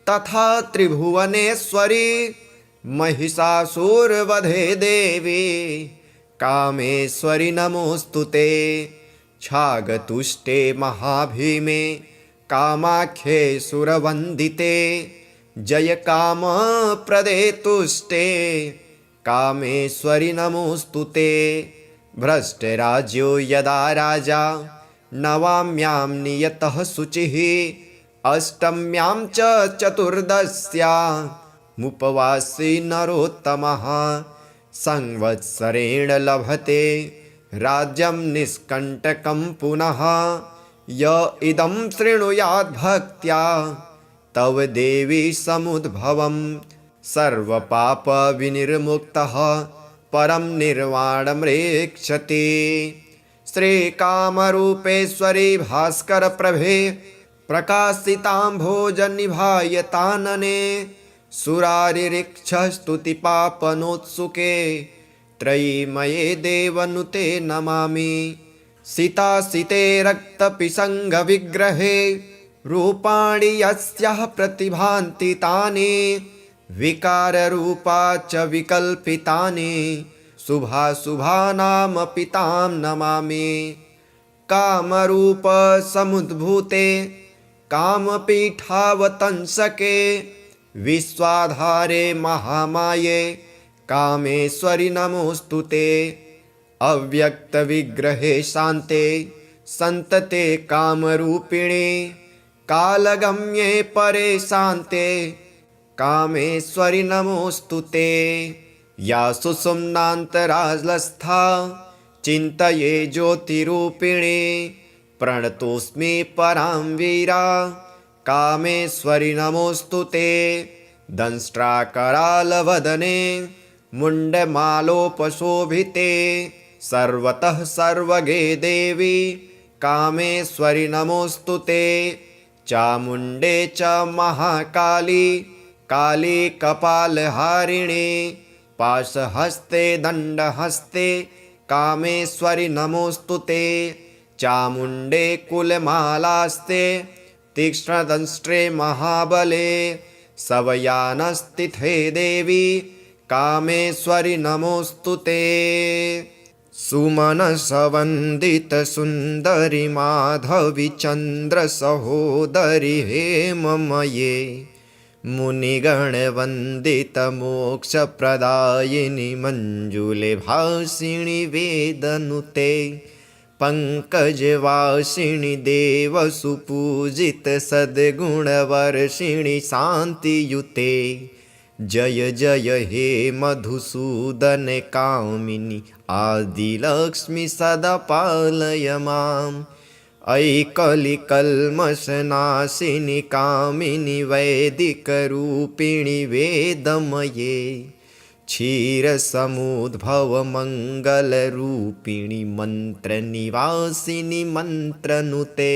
तथा त्रिभुवनेश्वरी महिषासुरवधे देवी कामेश्वरि नमोऽस्तुते। छागतुष्टे महाभीमे कामाख्ये सुरवन्दिते जय कामप्रदे तुष्टे कामेश्वरि नमोऽस्तुते। भ्रष्टराज्यो यदा राजा नवाम्यां नियतः शुचिः अष्टम्यां च चतुर्दश्यामुपवासी नरोत्तमः संवत्सरेण लभते राज्यं निष्कण्टकं पुनः। य इदं शृणुयात् भक्त्या तव देवी समुद्भवं सर्वपापविनिर्मुक्तः परं निर्वाणमृक्षति। श्रीकामरूपेश्वरी भास्करप्रभे प्रकाशिताम्भोजनिभायतानने सुरारिरिक्षस्तुतिपापनोत्सुके त्रयीमये देवनुते नमामि। सितासिते रक्तपिशङ्गविग्रहे रूपाणि यस्याः प्रतिभान्ति तानि विकाररूपा च विकल्पितानि शुभाशुभानामपि तां नमामि। कामरूपसमुद्भूते कामपीठावतंसके विश्वाधारे महामाये कामेश्वरि नमोऽस्तुते। अव्यक्तविग्रहे शान्ते सन्तते कामरूपिणे कालगम्ये परे शान्ते कामेश्वरि नमोऽस्तुते। या सुषुम्नान्तरालस्था चिन्तये ज्योतिरूपिणे प्रणतोऽस्मि परां वीरा कामेश्वरि नमोऽस्तुते। दंष्ट्राकरालवदने मुण्डमालोपशोभिते सर्वतः सर्वगे देवी कामेश्वरि नमोऽस्तुते। चामुण्डे च महाकाली काली कपालहारिणे पाशहस्ते दण्डहस्ते कामेश्वरि नमोऽस्तुते। चामुण्डे कुलमालास्ते तीक्ष्णदंष्ट्रे महाबले सवयानस्तिथे देवी कामेश्वरि नमोऽस्तुते। सुमनसवन्दितसुन्दरि माधवी चन्द्रसहोदरि हेममये मुनिगणवन्दितमोक्षप्रदायिनि मञ्जुले भासिनि वेदनुते पङ्कजवासिनि देवसुपूजित सद्गुणवर्षिणि शान्तियुते। जय जय हे मधुसूदन कामिनि आदिलक्ष्मि सदा पालय माम्। अयि कलिकल्मषनाशिनि कामिनि वैदिकरूपिणि वेदमये क्षीरसमुद्भवमङ्गलरूपिणि मन्त्रनिवासिनि मन्त्रनुते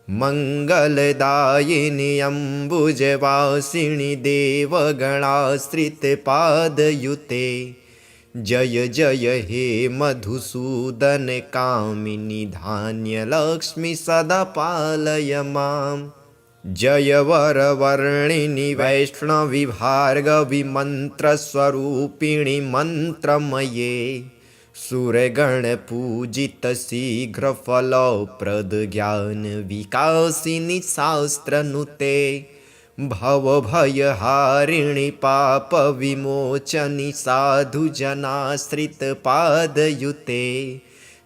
मङ्गलदायिनि अम्बुजवासिनि देवगणाश्रितपादयुते जय जय हे मधुसूदन कामिनि धान्यलक्ष्मि सदा पालय माम् जय वरवर्णिनि वैष्णवि भार्गवि मन्त्रस्वरूपिणि मन्त्रमये सुरगणपूजित शीघ्रफलप्रद ज्ञानविकासिनि शास्त्रनुते भवभयहारिणि पापविमोचनि साधुजनाश्रितपादयुते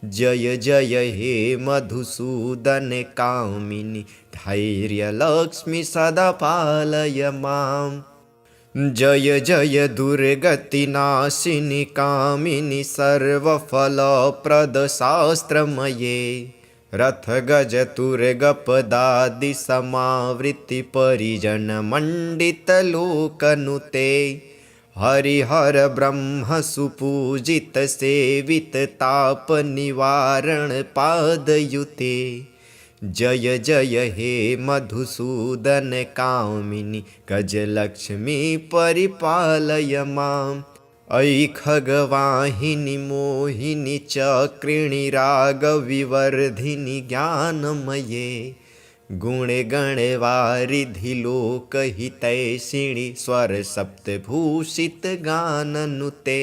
जय जय हे मधुसूदन कामिनि धैर्यलक्ष्मि सदा पालय माम् जय जय दुर्गतिनाशिनि कामिनि सर्वफलप्रदशास्त्रमये रथगजतुर्गपदादिसमावृत्ति परिजनमण्डितलोकनुते हरिहर ब्रह्म सुपूजित सेवित तापनिवारण पादयुते जय जय हे मधुसूदन कामिनि गजलक्ष्मी परिपालय माम् अयि खगवाहिनि मोहिनि चक्रिणि रागविवर्धिनि ज्ञानमये गुणे गणवारिधि लोकहितैषिणि स्वरसप्तभूषित गाननुते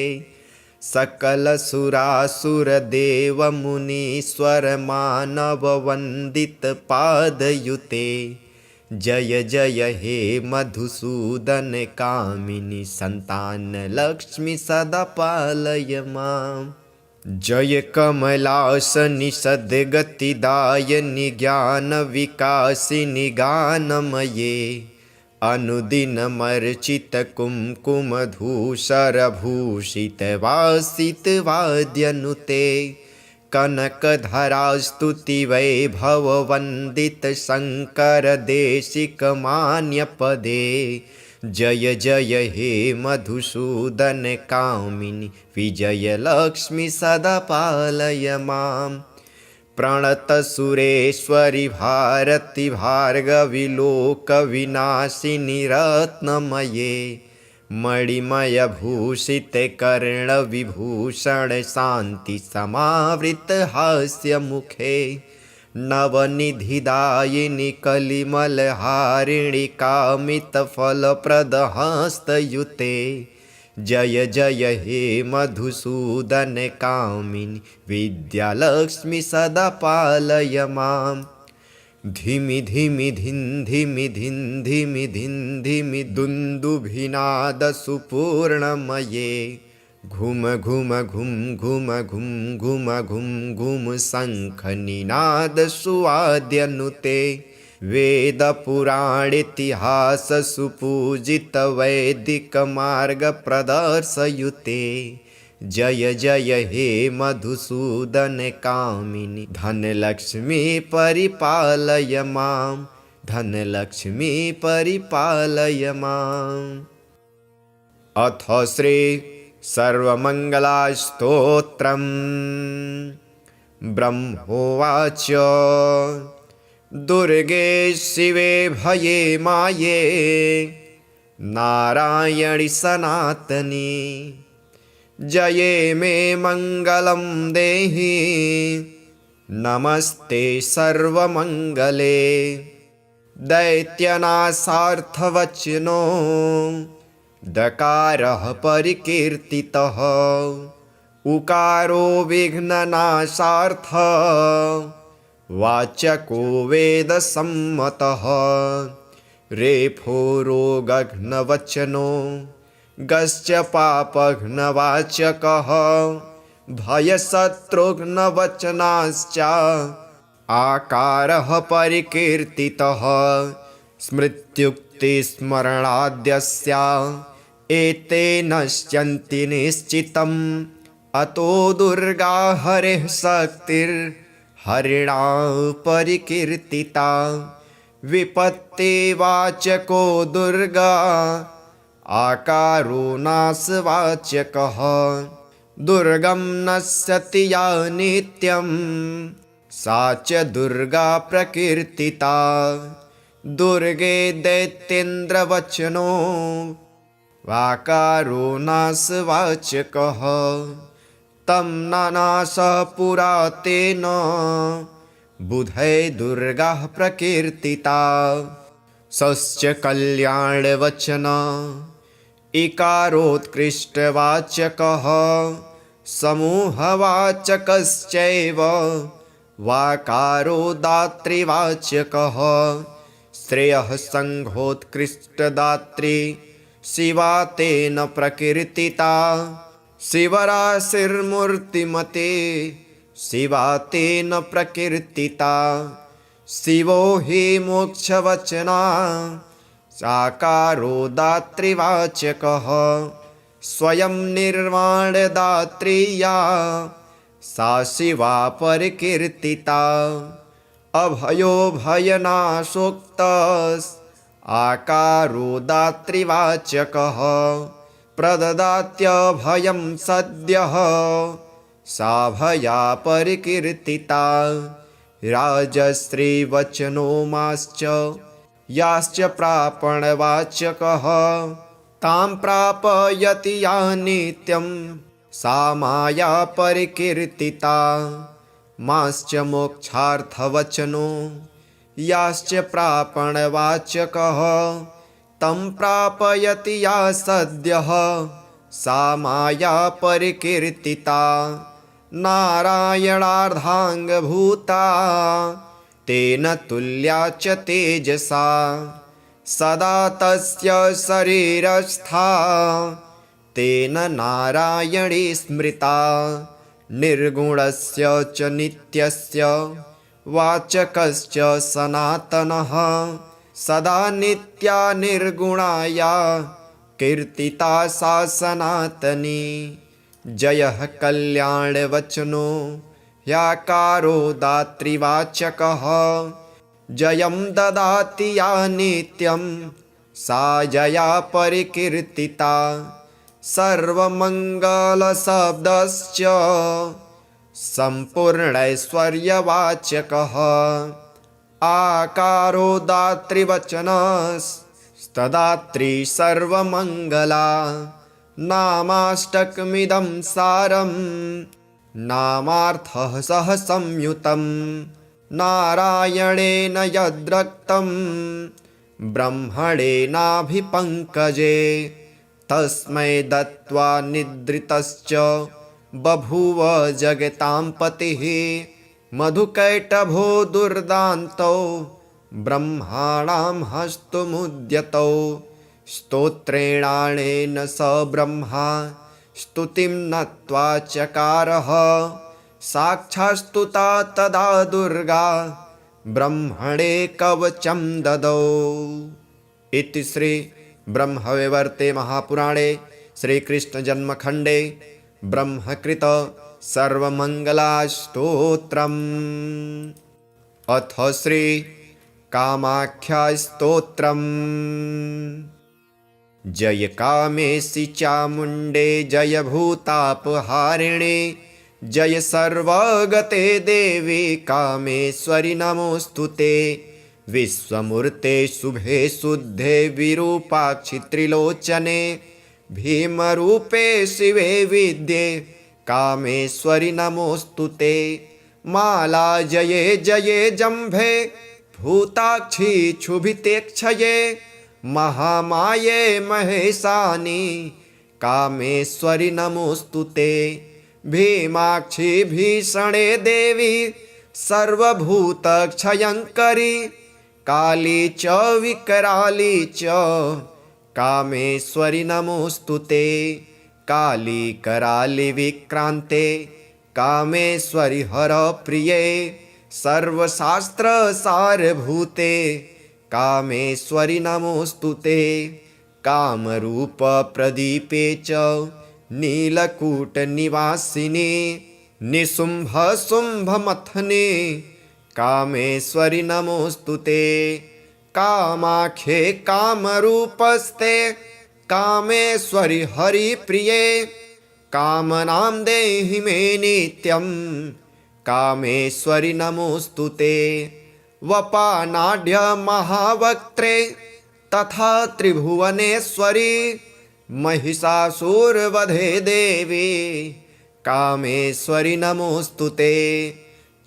सकलसुरासुरदेवमुनीश्वर मानववन्दित पादयुते जय जय हे मधुसूदन कामिनि सन्तानलक्ष्मि सदा पालय माम् जय कमलासनि सद्गतिदायिनि ज्ञानविकासिनि गानमये अनुदिनमर्चित कुङ्कुमधूसरभूषित वासितवाद्यनुते कनकधरास्तुति वैभववन्दित शङ्करदेशिकमान्यपदे जय जय हे मधुसूदन कामिनि विजयलक्ष्मि सदा पालय माम् प्रणतसुरेश्वरि भारति भार्गवि लोकविनाशिनि रत्नमये मणिमयभूषित कर्णविभूषण शान्ति समावृत हास्यमुखे नवनिधिदायिनि कलिमलहारिणि कामितफलप्रदहस्तयुते जय जय हे मधुसूदन कामिनि विद्यालक्ष्मि सदा पालय माम् धिमि धिमि धिं धिमि धिं धिमि धिं धिमि दुन्दुभिनादसुपूर्णमये घुम घुम घुम घुम घुम घुम घुम घुम शङ्खनिनादसुवाद्यनुते वेदपुराणेतिहाससुपूजित वैदिकमार्गप्रदर्शयुते जय जय हे मधुसूदन कामिनि धनलक्ष्मी परिपालय माम् धनलक्ष्मी परिपालय माम् अथ श्री सर्वमङ्गलास्तोत्रम् ब्रह्मोवाच दुर्गे शिवे भये माये नारायणि सनातनी जये मे मङ्गलं देहि नमस्ते सर्वमङ्गले दैत्यनाशार्थवचनो दकारः परिकीर्तितः उकारो विघ्ननाशार्थ वाचको वेदसम्मतः रेफो रोगघ्नवचनो गश्च पापघ्नवाचकः भयशत्रुघ्नवचनाश्च आकारः परिकीर्तितः स्मृत्युक्तिस्मरणाद्यस्य एते नश्यन्ति निश्चितम् अतो दुर्गा हरिः शक्तिर्हरिणा परिकीर्तिता विपत्तिवाचको दुर्गा आकारो नाशवाच्यकः दुर्गं नश्यति या नित्यं सा च दुर्गा प्रकीर्तिता दुर्गे दैत्येन्द्रवचनो वाकारो नाशवाच्यकः तं नानासः पुरा तेन बुधै दुर्गा प्रकीर्तिता सश्च कल्याणवचन इकारोत्कृष्टवाचकः समूहवाचकश्चैव वाकारो दातृवाचकः श्रेयः संघोत्कृष्टदात्री शिवा तेन प्रकीर्तिता शिवराशिर्मूर्तिमते शिवा तेन प्रकीर्तिता शिवो हि मोक्षवचना साकारो दातृवाचकः स्वयं निर्वाणदात्री या सा शिवा परिकीर्तिता अभयो भयनाशोक्तस् आकारो दातृवाचकः प्रददात्यभयं सद्यः सा भया परिकीर्तिता राजश्रीवचनो माश्च याश्च प्रापणवाचकः तां प्रापयति या नित्यं सा माया परिकीर्तिता माश्च मोक्षार्थवचनो याश्च प्रापणवाचकः तं प्रापयति या सद्यः सा माया परिकीर्तिता नारायणार्धाङ्गभूता तेन तुल्या च तेजसा सदा तस्य शरीरस्था तेन नारायणी स्मृता निर्गुणस्य च नित्यस्य वाचकश्च सनातनः सदा नित्या निर्गुणाया कीर्तिता सा सनातनी जयः कल्याणवचनो ह्याकारो दातृवाचकः जयं ददाति या नित्यं सा जया परिकीर्तिता सर्वमङ्गलशब्दश्च सम्पूर्णैश्वर्यवाचकः आकारो दातृवचनस्तदात्री सर्वमङ्गला नामाष्टकमिदं सारं नामार्थः सह संयुतं नारायणेन यद्रक्तं ब्रह्मणेनाभिपङ्कजे तस्मै दत्त्वा निद्रितश्च बभूव जगतां पतिः मधुकैटभो दुर्दान्तौ ब्रह्माणां हस्तमुद्यतौ स्तोत्रेणानेन स ब्रह्मा स्तुतिं नत्वा चकारः साक्षात्स्तुता तदा दुर्गा ब्रह्मणे कवचं ददौ। इति श्री ब्रह्मवैवर्ते महापुराणे श्रीकृष्णजन्मखण्डे ब्रह्मकृत सर्वमङ्गलास्तोत्रम्। अथ श्री कामाख्यास्तोत्रम्। जय कामेशि चामुण्डे जय भूतापहारिणे जय सर्वगते देवी कामेश्वरि नमोऽस्तुते विश्वमूर्ते शुभे शुद्धे विरूपाक्षि त्रिलोचने भीमरूपे शिवे विद्ये कामेश्वरि नमोऽस्तुते माला जये जये जम्भे भूताक्षि क्षुभितेक्षये महामाये महेशानि कामेश्वरि नमोऽस्तुते भीमाक्षि भीषणे देवी सर्वभूतक्षयङ्करी काली च विकराली च कामेश्वरि नमोऽस्तुते काली कराली विक्रान्ते कामेश्वरि हरप्रिये सर्वशास्त्रसारभूते कामेश्वरि नमोऽस्तुते कामरूपप्रदीपे च नीलकूटनिवासिनी निशुम्भशुम्भमथने कामेश्वरि नमोऽस्तुते कामाख्ये कामरूपस्ते कामेश्वरि हरिप्रिये कामनां देहि मे नित्यं कामेश्वरि नमोऽस्तु ते वपानाढ्य महावक्त्रे तथा त्रिभुवनेश्वरी महिषासुरवधे देवी कामेश्वरि नमोऽस्तु ते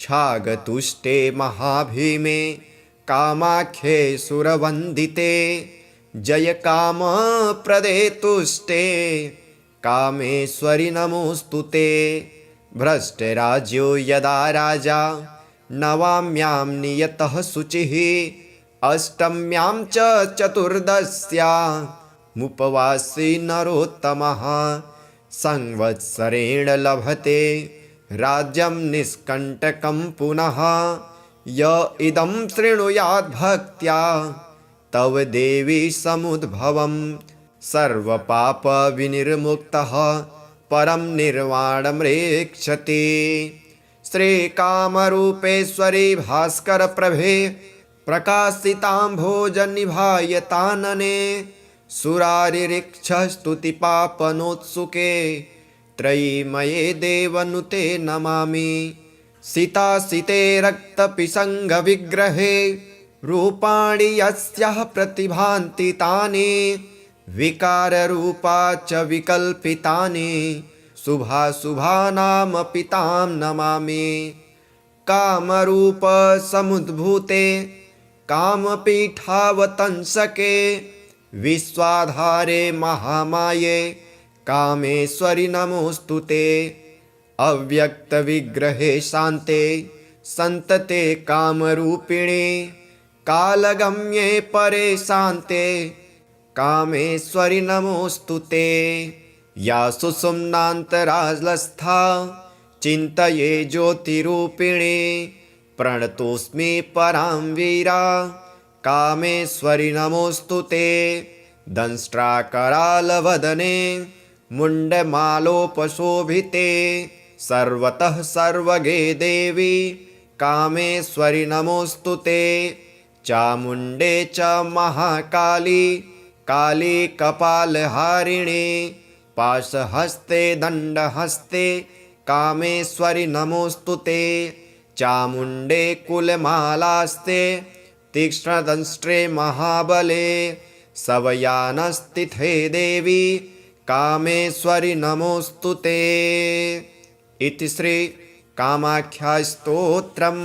छागतुष्टे महाभीमे कामाख्ये सुरवन्दिते जय कामप्रदे तुष्टे कामेश्वरि नमोऽस्तु ते भ्रष्टराज्यो यदा राजा नवाम्यां नियतः शुचिः अष्टम्यां च चतुर्दश्यामुपवासी नरोत्तमः संवत्सरेण लभते राज्यं निष्कण्टकं पुनः य इदं शृणुयात् भक्त्या तव देवी समुद्भवं सर्वपापविनिर्मुक्तः परं निर्वाणमृक्षति श्रीकामरूपेश्वरी भास्करप्रभे प्रकाशिताम्भोजनिभायतानने सुरारिरिक्षस्तुतिपापनोत्सुके त्रयीमये देवनुते नमामि सितासिते रक्तपिशङ्गविग्रहे रूपाणि यस्याः प्रतिभान्ति तानि विकाररूपा च विकल्पितानि शुभाशुभानामपि तां नमामि कामरूपसमुद्भूते कामपीठावतंसके विश्वाधारे महामाये कामेश्वरि नमोऽस्तु ते अव्यक्तविग्रहे शान्ते सन्तते कामरूपिणे कालगम्ये परे शान्ते कामेश्वरि नमोऽस्तु ते या सुषुम्नान्तरालस्था चिन्तये ज्योतिरूपिणे प्रणतोऽस्मि परां वीरा कामेश्वरि नमोऽस्तु ते दंष्ट्राकरालवदने मुण्डमालोपशोभिते सर्वतः सर्वगे देवी कामेश्वरि नमोऽस्तु ते चामुण्डे च महाकाली काली कपालहारिणी पाशहस्ते दण्डहस्ते कामेश्वरि नमोऽस्तु ते चामुण्डे कुलमालास्ते तीक्ष्णदंष्ट्रे महाबले सवयानस्तिथे देवी कामेश्वरि नमोऽस्तु ते इति श्री कामाख्यास्तोत्रम्।